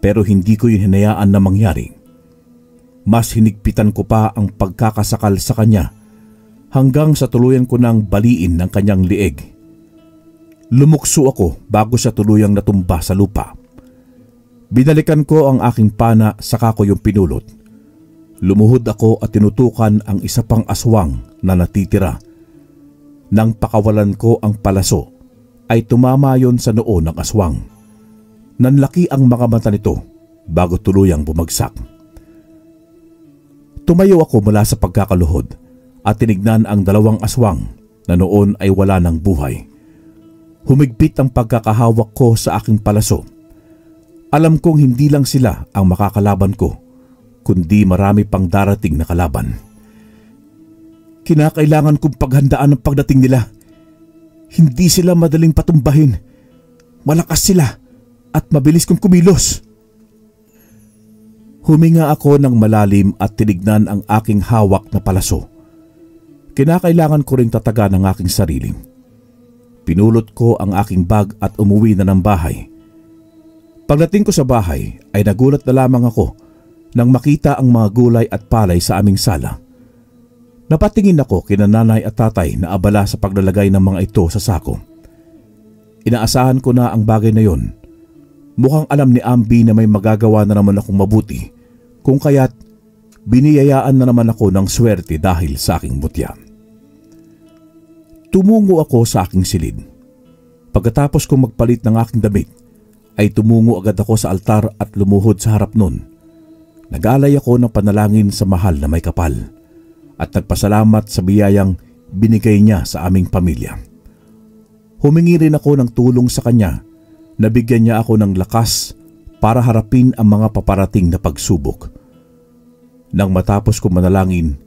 Speaker 2: pero hindi ko yun hinayaan na mangyari. Mas hinigpitan ko pa ang pagkakasakal sa kanya hanggang sa tuluyan ko nang baliin ng kanyang leeg. Lumukso ako bago siya tuluyang natumba sa lupa. Binalikan ko ang aking pana saka ko yung pinulot. Lumuhod ako at tinutukan ang isa pang aswang na natitira. Nang pakawalan ko ang palaso ay tumama yon sa noo ng aswang. Nanlaki ang mga mata nito bago tuluyang bumagsak. Tumayo ako mula sa pagkakaluhod at tinignan ang dalawang aswang na noon ay wala ng buhay. Humigpit ang pagkakahawak ko sa aking palaso. Alam kong hindi lang sila ang makakalaban ko, kundi marami pang darating na kalaban. Kinakailangan kong paghandaan ang pagdating nila. Hindi sila madaling patumbahin. Malakas sila at mabilis kong kumilos. Huminga ako ng malalim at tinignan ang aking hawak na palaso. Kinakailangan ko ring tatagan ang aking sarili. Pinulot ko ang aking bag at umuwi na ng bahay. Pagdating ko sa bahay ay nagulat na lamang ako nang makita ang mga gulay at palay sa aming sala. Napatingin ako kina nanay at tatay na abala sa paglalagay ng mga ito sa sako. Inaasahan ko na ang bagay na yon. Mukhang alam ni Ambi na may magagawa na naman akong mabuti, kung kaya't biniyayaan na naman ako ng swerte dahil sa aking mutya. Tumungo ako sa aking silid. Pagkatapos kong magpalit ng aking damit, ay tumungo agad ako sa altar at lumuhod sa harap nun. Nag-alay ako ng panalangin sa mahal na may kapal at nagpasalamat sa biyayang binigay niya sa aming pamilya. Humingi rin ako ng tulong sa kanya na bigyan niya ako ng lakas para harapin ang mga paparating na pagsubok. Nang matapos ko manalangin,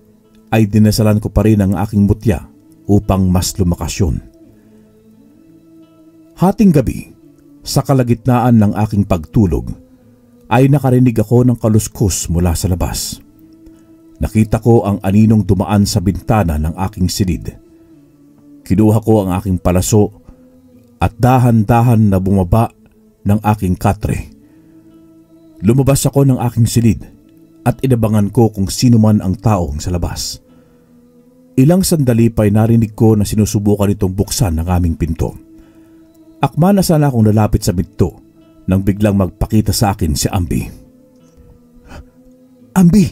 Speaker 2: ay dinasalan ko pa rin ang aking mutya upang mas lumakas yun. Hating gabi, sa kalagitnaan ng aking pagtulog, ay nakarinig ako ng kaluskos mula sa labas. Nakita ko ang aninong dumaan sa bintana ng aking silid. Kinuha ko ang aking palaso at dahan-dahan na bumaba ng aking katre. Lumabas ako ng aking silid at inabangan ko kung sino man ang taong sa labas. Ilang sandali pa'y narinig ko na sinusubukan itong buksan ng aming pinto. Akma na sana akong lalapit sa pinto nang biglang magpakita sa akin si Ambi.
Speaker 3: "Ambi,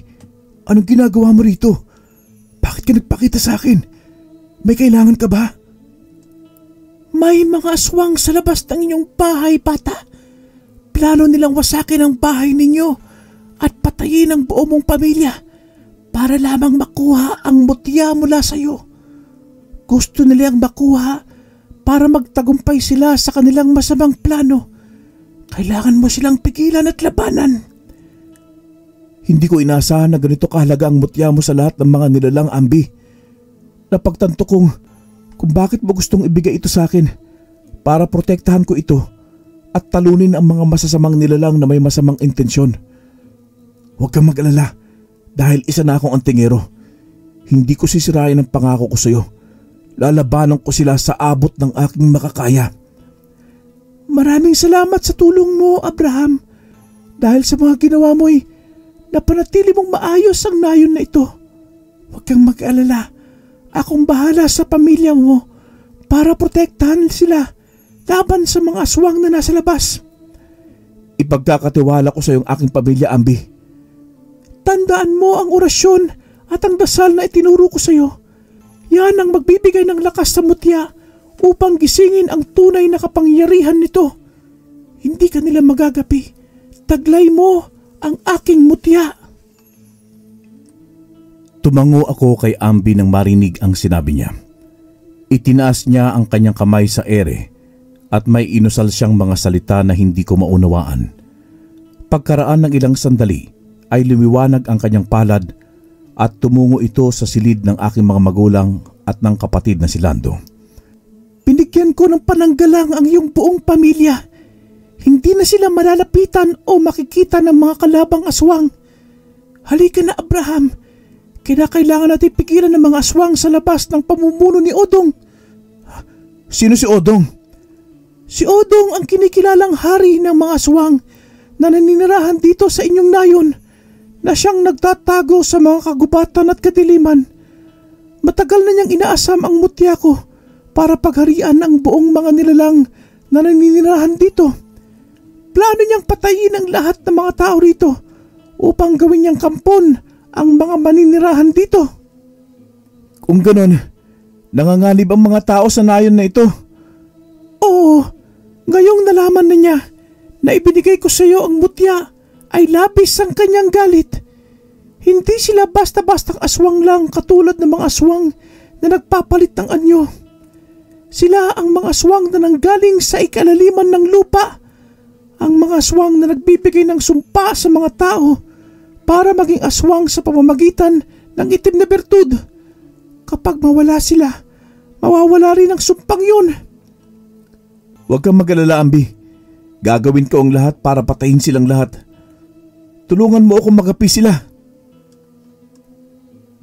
Speaker 3: anong ginagawa mo rito? Bakit ka nagpakita sa akin? May kailangan ka ba?" May mga aswang sa labas ng inyong bahay, bata. Plano nilang wasakin ang bahay ninyo at patayin ang buo mong pamilya para lamang makuha ang mutya mula sa iyo. Gusto nilang makuha para magtagumpay sila sa kanilang masamang plano. Kailangan mo silang pigilan at labanan.
Speaker 2: Hindi ko inaasahan na ganito kahalaga ang mutya mo sa lahat ng mga nilalang, Ambi. Napagtanto kong kung bakit mo gustong ibigay ito sa akin para protektahan ko ito at talunin ang mga masasamang nilalang na may masamang intensyon. Huwag kang mag-alala dahil isa na akong antingero. Hindi ko sisirain ang pangako ko sa iyo. Lalabanan ko sila sa abot ng aking makakaya.
Speaker 3: Maraming salamat sa tulong mo, Abraham. Dahil sa mga ginawa mo'y napanatili mong maayos ang nayon na ito. Huwag kang mag-alala. Akong bahala sa pamilya mo para protektahan sila laban sa mga aswang na nasa labas.
Speaker 2: Ipagkakatiwala ko sa iyong aking pamilya, Ambi.
Speaker 3: Tandaan mo ang orasyon at ang dasal na itinuro ko sa iyo. Yan ang magbibigay ng lakas sa mutya upang gisingin ang tunay na kapangyarihan nito. Hindi ka nila magagapi. Taglay mo ang aking mutya.
Speaker 2: Tumango ako kay Ambi nang marinig ang sinabi niya. Itinaas niya ang kanyang kamay sa ere at may inusal siyang mga salita na hindi ko maunawaan. Pagkaraan ng ilang sandali ay lumiwanag ang kanyang palad at tumungo ito sa silid ng aking mga magulang at ng kapatid na si Lando.
Speaker 3: Binigyan ko ng pananggalang ang iyong buong pamilya. Hindi na sila malalapitan o makikita ng mga kalabang aswang. Halika na, Abraham. Kailangan natin pigilan ng mga aswang sa labas ng pamumuno ni Odong.
Speaker 2: Sino si Odong?
Speaker 3: Si Odong ang kinikilalang hari ng mga aswang na naninirahan dito sa inyong nayon, na siyang nagtatago sa mga kagubatan at kadiliman. Matagal na niyang inaasam ang mutya ko para pagharian ang buong mga nilalang na naninirahan dito. Plano niyang patayin ang lahat ng mga tao rito upang gawin niyang kampon ang mga maninirahan dito.
Speaker 2: Kung ganon, nanganganib ang mga tao sa nayon na ito.
Speaker 3: Oo, ngayong nalaman na niya na ibinigay ko sa iyo ang mutya ay labis ang kanyang galit. Hindi sila basta-bastang aswang lang katulad ng mga aswang na nagpapalit ng anyo. Sila ang mga aswang na nanggaling sa ikalaliman ng lupa. Ang mga aswang na nagbibigay ng sumpa sa mga tao para maging aswang sa pamamagitan ng itim na bertud. Kapag mawala sila, mawawala rin ang sumpang yun.
Speaker 2: Huwag kang mag-alala, Ambi. Gagawin ko ang lahat para patayin silang lahat. Tulungan mo akong magapi sila.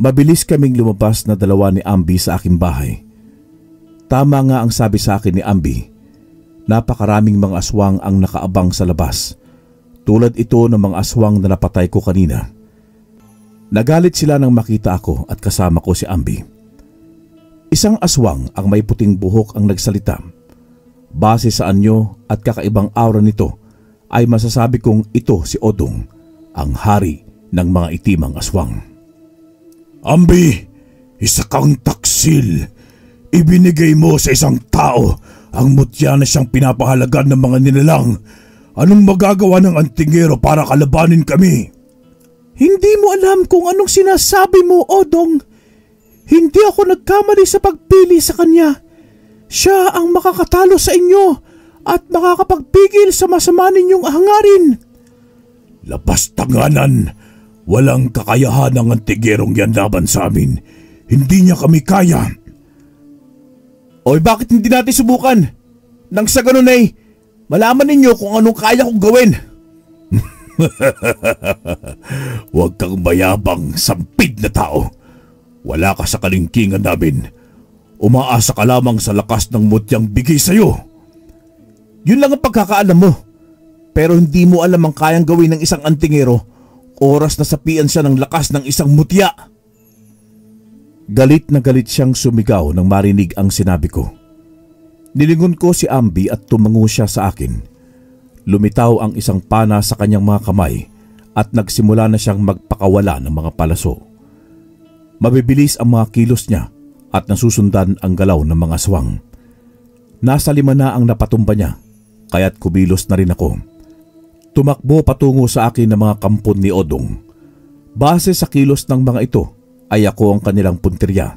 Speaker 2: Mabilis kaming lumabas na dalawa ni Ambi sa aking bahay. Tama nga ang sabi sa akin ni Ambi. Napakaraming mga aswang ang nakaabang sa labas. Tulad ito ng mga aswang na napatay ko kanina. Nagalit sila nang makita ako at kasama ko si Ambi. Isang aswang ang may puting buhok ang nagsalita. Base sa anyo at kakaibang aura nito ay masasabi kong ito si Odong, ang hari ng mga itimang aswang.
Speaker 1: Ambi, isa kang taksil. Ibinigay mo sa isang tao ang mutya na siyang pinapahalagan ng mga nilalang. Anong magagawa ng antingero para kalabanin kami?
Speaker 3: Hindi mo alam kung anong sinasabi mo, Odong. Hindi ako nagkamali sa pagpili sa kanya. Siya ang makakatalo sa inyo at makakapagpigil sa masama ninyong hangarin.
Speaker 1: Labas tanganan. Walang kakayahan ng antigerong yan laban sa amin. Hindi niya kami kaya.
Speaker 2: Oy, bakit hindi natin subukan? Nang sa ganun ay malaman ninyo kung anong kaya kong gawin.
Speaker 1: Huwag kang mayabang, sampid na tao. Wala ka sa kalingkingan namin. Umaasa ka lamang sa lakas ng mutyang bigay sa'yo.
Speaker 2: Yun lang ang pagkakaalam mo. Pero hindi mo alam ang kayang gawin ng isang antingero. Oras na sapian siya ng lakas ng isang mutya. Galit na galit siyang sumigaw nang marinig ang sinabi ko. Nilingon ko si Ambi at tumango siya sa akin. Lumitaw ang isang pana sa kanyang mga kamay at nagsimula na siyang magpakawala ng mga palaso. Mabibilis ang mga kilos niya at nasusundan ang galaw ng mga aswang. Nasa 5 na ang napatumba niya, kaya't kumilos na rin ako. Tumakbo patungo sa akin ng mga kampon ni Odong. Base sa kilos ng mga ito ay ako ang kanilang puntirya.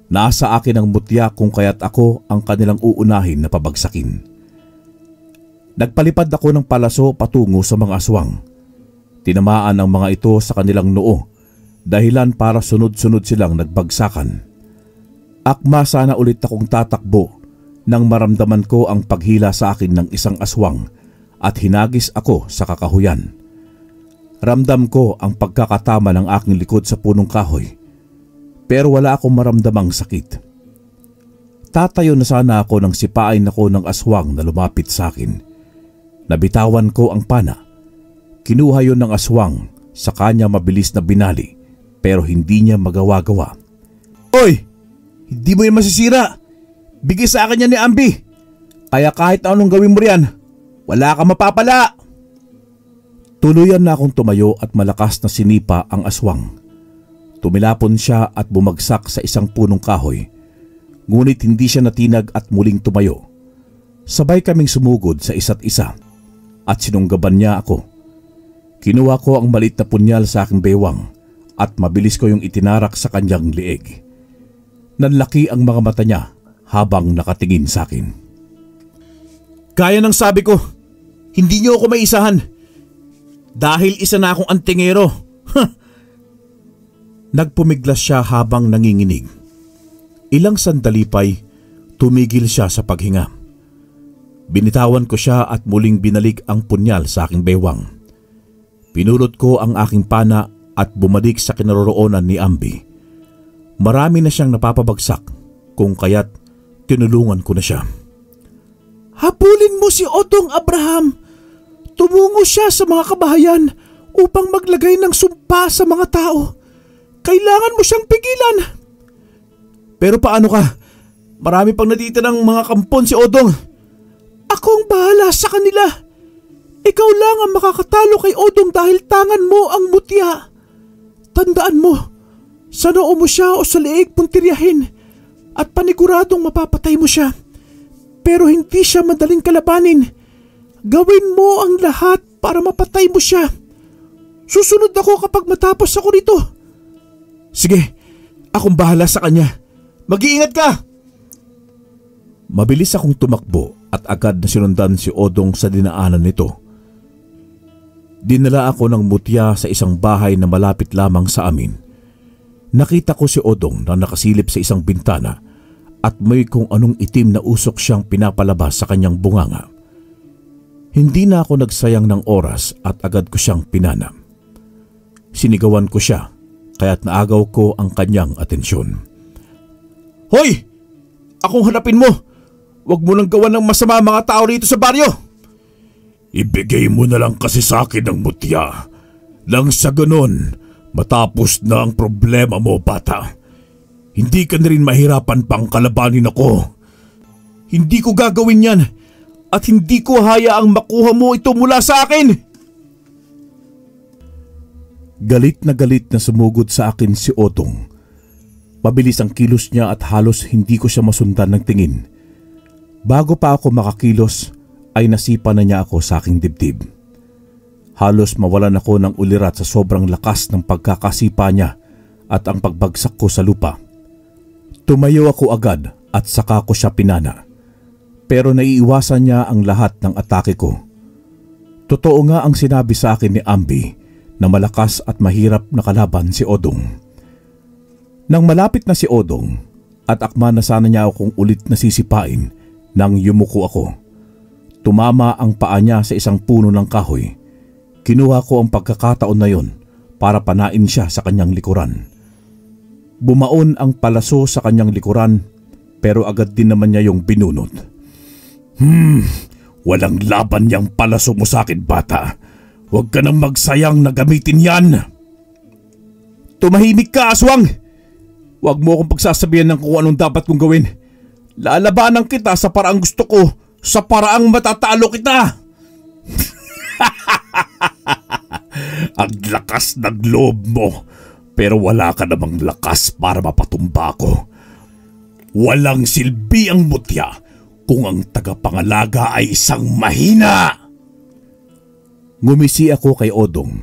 Speaker 2: Nasa akin ang mutya kung kaya't ako ang kanilang uunahin na pabagsakin. Nagpalipad ako ng palaso patungo sa mga aswang. Tinamaan ang mga ito sa kanilang noo, dahilan para sunod-sunod silang nagbagsakan. Akma sana ulit akong tatakbo nang maramdaman ko ang paghila sa akin ng isang aswang at hinagis ako sa kakahuyan. Ramdam ko ang pagkakatama ng aking likod sa punong kahoy, pero wala akong maramdamang sakit. Tatayo na sana ako nang sipain ako ng aswang na lumapit sa akin. Nabitawan ko ang pana. Kinuha yon ng aswang sa kanya mabilis na binali, pero hindi niya magawa-gawa.
Speaker 3: Oy! Hindi mo yan masisira! Bigay sa akin yan ni Ambi! Kaya kahit anong gawin mo riyan, wala kang mapapala!
Speaker 2: Tuluyan na akong tumayo at malakas na sinipa ang aswang. Tumilapon siya at bumagsak sa isang punong kahoy. Ngunit hindi siya natinag at muling tumayo. Sabay kaming sumugod sa isa't isa at sinunggaban niya ako. Kinuha ko ang maliit na punyal sa aking bewang at mabilis ko yung itinarak sa kanyang lieg. Nanlaki ang mga mata niya habang nakatingin sa akin.
Speaker 3: Kaya ng sabi ko, hindi niyo ako maisahan. Dahil isa na akong antingero.
Speaker 2: Nagpumiglas siya habang nanginginig. Ilang sandali pa'y tumigil siya sa paghinga. Binitawan ko siya at muling binalik ang punyal sa aking bewang. Pinulot ko ang aking pana at bumalik sa kinaroroonan ni Ambi. Marami na siyang napapabagsak, kung kaya't tinulungan ko na siya.
Speaker 3: Habulin mo si Odong Abraham. Tumungo siya sa mga kabahayan upang maglagay ng sumpa sa mga tao. Kailangan mo siyang pigilan.
Speaker 2: Pero paano ka? Marami pang natitirang mga kampon si Odong.
Speaker 3: Ako ang bahala sa kanila. Ikaw lang ang makakatalo kay Odong dahil tangan mo ang mutya. Tandaan mo, sa noo mo siya o sa leeg puntiryahin at paniguradong mapapatay mo siya. Pero hindi siya madaling kalabanin. Gawin mo ang lahat para mapatay mo siya. Susunod ako kapag matapos ako nito.
Speaker 2: Sige, akong bahala sa kanya.
Speaker 3: Mag-iingat ka!
Speaker 2: Mabilis akong tumakbo at agad na sinundan si Odong sa dinaanan nito. Dinala ako ng mutya sa isang bahay na malapit lamang sa amin. Nakita ko si Odong na nakasilip sa isang bintana at may kung anong itim na usok siyang pinapalabas sa kanyang bunganga. Hindi na ako nagsayang ng oras at agad ko siyang pinanam. Sinigawan ko siya kaya't naagaw ko ang kanyang atensyon.
Speaker 3: Hoy! Akong hanapin mo! Huwag mo nang gawan ng masama mga tao rito sa baryo!
Speaker 1: Ibigay mo na lang kasi sa akin ang mutya. Nang sa ganon, matapos na ang problema mo, bata. Hindi ka na rin mahirapan pang kalabanin ako.
Speaker 3: Hindi ko gagawin yan at hindi ko hayaang makuha mo ito mula sa akin!
Speaker 2: Galit na sumugod sa akin si Odong. Mabilis ang kilos niya at halos hindi ko siya masundan ng tingin. Bago pa ako makakilos ay nasipa na niya ako sa aking dibdib. Halos mawalan ako ng ulirat sa sobrang lakas ng pagkakasipa niya at ang pagbagsak ko sa lupa. Tumayo ako agad at saka ko siya pinana. Pero naiiwasan niya ang lahat ng atake ko. Totoo nga ang sinabi sa akin ni Ambi na malakas at mahirap na kalaban si Odong. Nang malapit na si Odong at akma na sana niya akong ulit nasisipain nang yumuko ako. Tumama ang paa niya sa isang puno ng kahoy. Kinuha ko ang pagkakataon na yon para panain siya sa kanyang likuran. Bumaon ang palaso sa kanyang likuran pero agad din naman niya yung binunot.
Speaker 1: Walang laban niyang palaso mo sa akin, bata. Huwag ka nang magsayang na gamitin yan.
Speaker 3: Tumahimik ka, aswang! Huwag mo akong pagsasabihan ng kung anong dapat kong gawin. Lalabanan kita sa paraang gusto ko, sa paraang matatalo kita!
Speaker 1: Ang lakas ng loob mo, pero wala ka namang lakas para mapatumba ko. Walang silbi ang mutya kung ang tagapangalaga ay isang mahina.
Speaker 2: Ngumisi ako kay Odong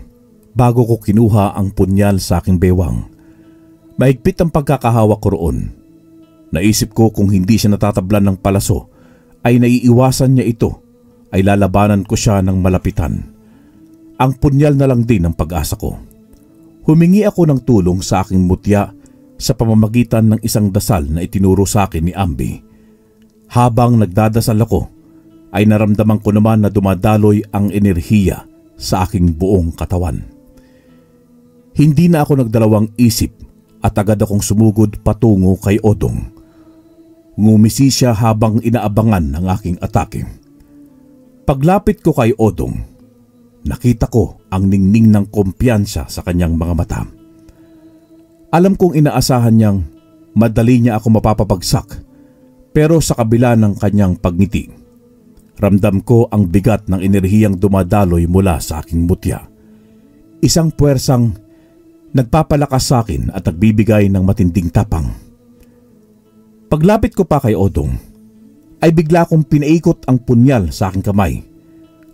Speaker 2: bago ko kinuha ang punyal sa aking bewang. Mahigpit ang pagkakahawak ko roon. Naisip ko kung hindi siya natatablan ng palaso ay naiiwasan niya ito, ay lalabanan ko siya ng malapitan. Ang punyal na lang din ang pag-asa ko. Humingi ako ng tulong sa aking mutya sa pamamagitan ng isang dasal na itinuro sa akin ni Ambi. Habang nagdadasal ako, ay naramdaman ko naman na dumadaloy ang enerhiya sa aking buong katawan. Hindi na ako nagdalawang isip at agad akong sumugod patungo kay Odong. Ngumisi siya habang inaabangan ang aking atake. Paglapit ko kay Odong, nakita ko ang ningning ng kumpiyansa sa kanyang mga mata. Alam kong inaasahan niyang madali niya ako mapapabagsak, pero sa kabila ng kanyang pagngiti, ramdam ko ang bigat ng enerhiyang dumadaloy mula sa aking mutya. Isang puwersang nagpapalakas sa akin at nagbibigay ng matinding tapang. Paglapit ko pa kay Odong, ay bigla kong pinaikot ang punyal sa aking kamay.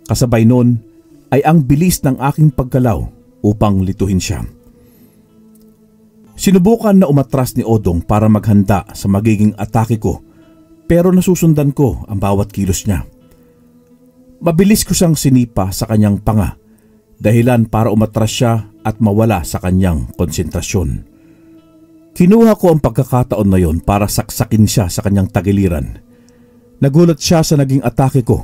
Speaker 2: Kasabay noon ay ang bilis ng aking paggalaw upang lituhin siya. Sinubukan na umatras ni Odong para maghanda sa magiging atake ko, pero nasusundan ko ang bawat kilos niya. Mabilis ko siyang sinipa sa kanyang panga, dahilan para umatras siya at mawala sa kanyang konsentrasyon. Kinuha ko ang pagkakataon na yon para saksakin siya sa kanyang tagiliran. Nagulat siya sa naging atake ko.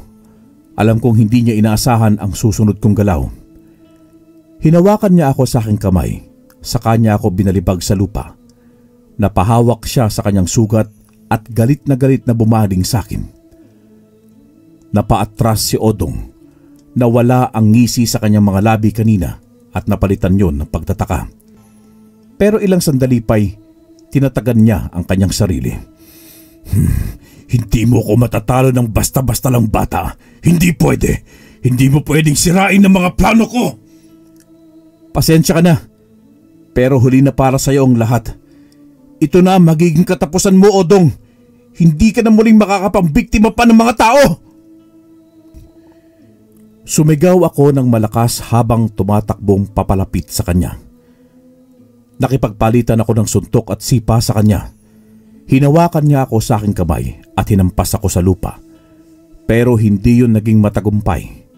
Speaker 2: Alam kong hindi niya inaasahan ang susunod kong galaw. Hinawakan niya ako sa aking kamay, saka niya ako binalibag sa lupa. Napahawak siya sa kanyang sugat at galit na bumaling sa akin. Napaatras si Odong. Nawala ang ngisi sa kanyang mga labi kanina at napalitan yon ng pagtataka. Pero ilang sandali pa'y tinatagan niya ang kanyang sarili.
Speaker 1: Hindi mo ko matatalo ng basta-basta lang, bata. Hindi pwede. Hindi mo pwedeng sirain ang mga plano ko.
Speaker 2: Pasensya ka na. Pero huli na para sa iyo ang lahat. Ito na ang magiging katapusan mo, Odong. Hindi ka na muling makakapambiktima pa ng mga tao. Sumigaw ako ng malakas habang tumatakbong papalapit sa kanya. Nakipagpalitan ako ng suntok at sipa sa kanya. Hinawakan niya ako sa aking kamay at hinampas ako sa lupa. Pero hindi yun naging matagumpay.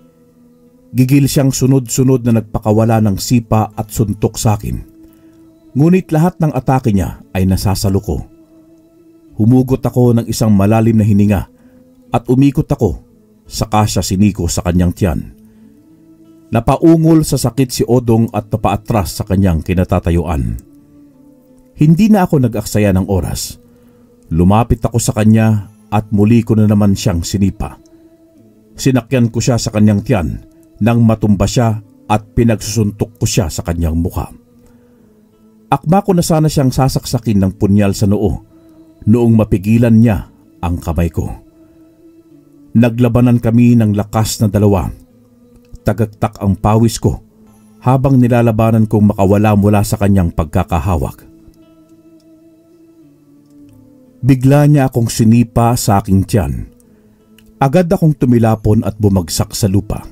Speaker 2: Gigil siyang sunod-sunod na nagpakawala ng sipa at suntok sa akin. Ngunit lahat ng atake niya ay nasasalo ko. Humugot ako ng isang malalim na hininga at umikot ako, saka siya siniko sa kanyang tiyan. Napaungol sa sakit si Odong at napaatras sa kanyang kinatatayuan. Hindi na ako nag-aksaya ng oras. Lumapit ako sa kanya at muli ko na naman siyang sinipa. Sinakyan ko siya sa kanyang tiyan nang matumba siya at pinagsusuntok ko siya sa kanyang mukha. Akma ko na sana siyang sasaksakin ng punyal sa noo noong mapigilan niya ang kamay ko. Naglabanan kami ng lakas na dalawa. Tagaktak ang pawis ko habang nilalabanan kong makawala mula sa kanyang pagkakahawak. Bigla niya akong sinipa sa aking tiyan. Agad akong tumilapon at bumagsak sa lupa.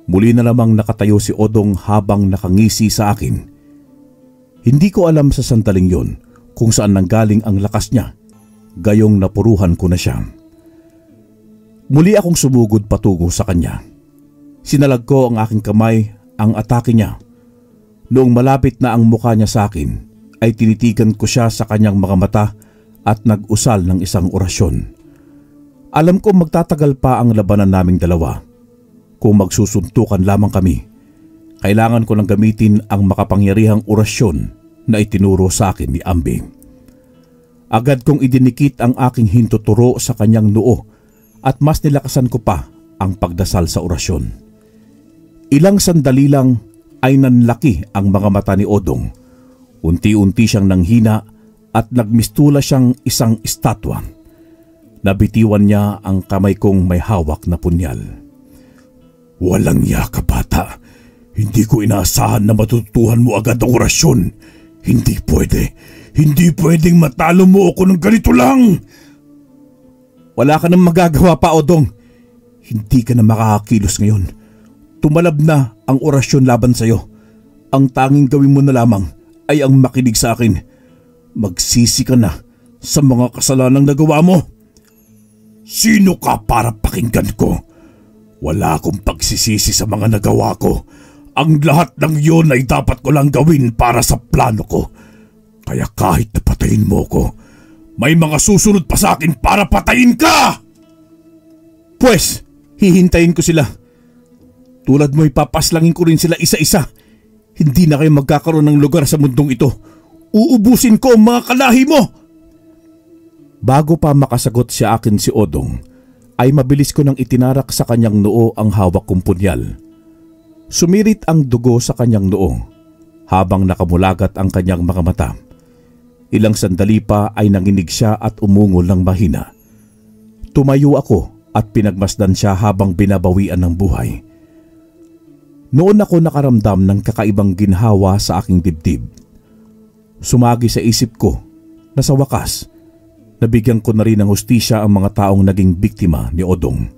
Speaker 2: Muli na lamang nakatayo si Odong habang nakangisi sa akin. Hindi ko alam sa sandaling yon kung saan nanggaling ang lakas niya, gayong napuruhan ko na siya. Muli akong sumugod patungo sa kanya. Sinalag ko ang aking kamay ang atake niya. Noong malapit na ang mukha niya sa akin, ay tinitigan ko siya sa kanyang mga mata at nag-usal ng isang orasyon. Alam ko magtatagal pa ang labanan naming dalawa. Kung magsusuntukan lamang kami, kailangan ko lang gamitin ang makapangyarihang orasyon na itinuro sa akin ni Ambi. Agad kong idinikit ang aking hintuturo sa kanyang noo at mas nilakasan ko pa ang pagdasal sa orasyon. Ilang sandali lang ay nanlaki ang mga mata ni Odong. Unti-unti siyang nanghina at nagmistula siyang isang estatwa. Nabitiwan niya ang kamay kong may hawak na punyal.
Speaker 1: Walang iya ka, bata. Hindi ko inaasahan na matutuhan mo agad ang orasyon. Hindi pwede. Hindi pwedeng matalo mo ako ng ganito lang. Wala ka nang magagawa pa, Odong. Hindi ka na makakakilos ngayon. Tumalab na ang orasyon laban sa'yo. Ang tanging gawin mo na lamang ay ang makinig sa akin. Magsisi ka na sa mga kasalanang nagawa mo. Sino ka para pakinggan ko? Wala akong pagsisisi sa mga nagawa ko. Ang lahat ng iyon ay dapat ko lang gawin para sa plano ko. Kaya kahit napatayin mo ko, may mga susunod pa sa akin para patayin ka! Pwes, hihintayin ko sila. Tulad mo, ipapaslangin ko rin sila isa-isa. Hindi na kayo magkakaroon ng lugar sa mundong ito. Uubusin ko ang mga kalahi mo! Bago pa makasagot sa akin si Odong, ay mabilis ko nang itinarak sa kanyang noo ang hawak kong punyal. Sumirit ang dugo sa kanyang noo habang nakamulagat ang kanyang mga mata. Ilang sandali pa ay nanginig siya at umungol ng mahina. Tumayo ako at pinagmasdan siya habang binabawian ng buhay. Noon ako nakaramdam ng kakaibang ginhawa sa aking dibdib. Sumagi sa isip ko na sa wakas, nabigyan ko na rin ng hustisya ang mga taong naging biktima ni Odong.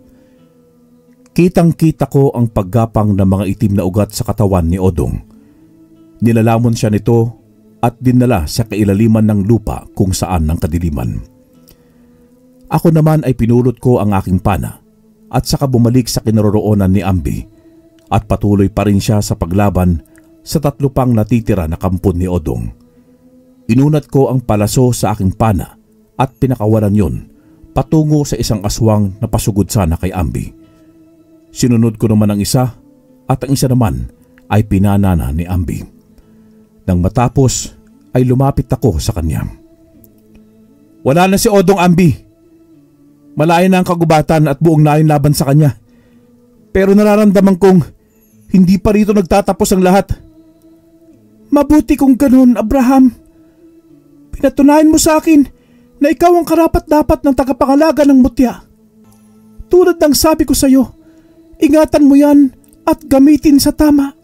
Speaker 1: Kitang-kita ko ang paggapang ng mga itim na ugat sa katawan ni Odong. Nilalamon siya nito at dinala sa kailaliman ng lupa kung saan ng kadiliman. Ako naman ay pinulot ko ang aking pana at saka bumalik sa kinaroroonan ni Ambi at patuloy pa rin siya sa paglaban sa 3 pang natitira na kampon ni Odong. Inunat ko ang palaso sa aking pana at pinakawalan yon patungo sa isang aswang na pasugod sana kay Ambi. Sinunod ko naman ang isa at ang isa naman ay pinanana ni Ambi. Nang matapos ay lumapit ako sa kanya. Wala na si Odong, Ambi. Malaya na ang kagubatan at buong nayon laban sa kanya. Pero nararamdaman kong hindi pa rito nagtatapos ang lahat. Mabuti kung ganun, Abraham. Pinatunayan mo sa akin na ikaw ang karapat-dapat ng tagapangalaga ng mutya. Tulad ng sabi ko sa iyo, ingatan mo yan at gamitin sa tama.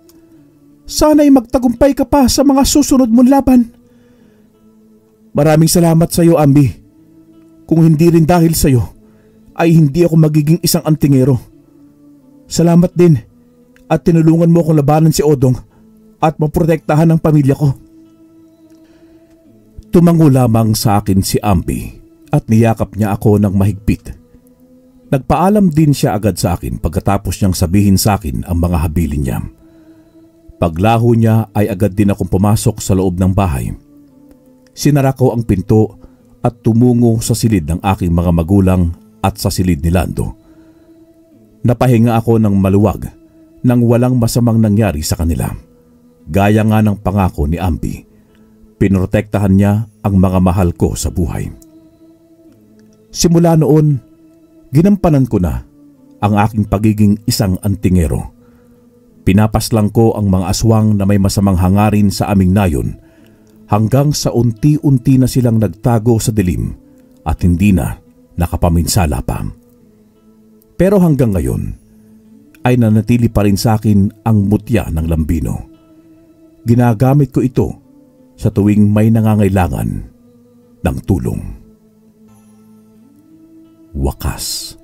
Speaker 1: Sana'y magtagumpay ka pa sa mga susunod mong laban. Maraming salamat sa iyo, Ambi. Kung hindi rin dahil sa iyo, ay hindi ako magiging isang antingero. Salamat din at tinulungan mo akong labanan si Odong at maprotektahan ang pamilya ko. Tumango lamang sa akin si Ambi at niyakap niya ako ng mahigpit. Nagpaalam din siya agad sa akin pagkatapos niyang sabihin sa akin ang mga habilin niya. Paglaho niya ay agad din akong pumasok sa loob ng bahay. Sinara ko ang pinto at tumungo sa silid ng aking mga magulang at sa silid ni Lando. Napahinga ako ng maluwag nang walang masamang nangyari sa kanila. Gaya nga ng pangako ni Ambi, pinoprotektahan niya ang mga mahal ko sa buhay. Simula noon, ginampanan ko na ang aking pagiging isang antingero. Pinapaslang ko ang mga aswang na may masamang hangarin sa aming nayon hanggang sa unti-unti na silang nagtago sa dilim at hindi na nakapaminsala pa. Pero hanggang ngayon ay nanatili pa rin sa akin ang mutya ng lambino. Ginagamit ko ito sa tuwing may nangangailangan ng tulong. Wakas.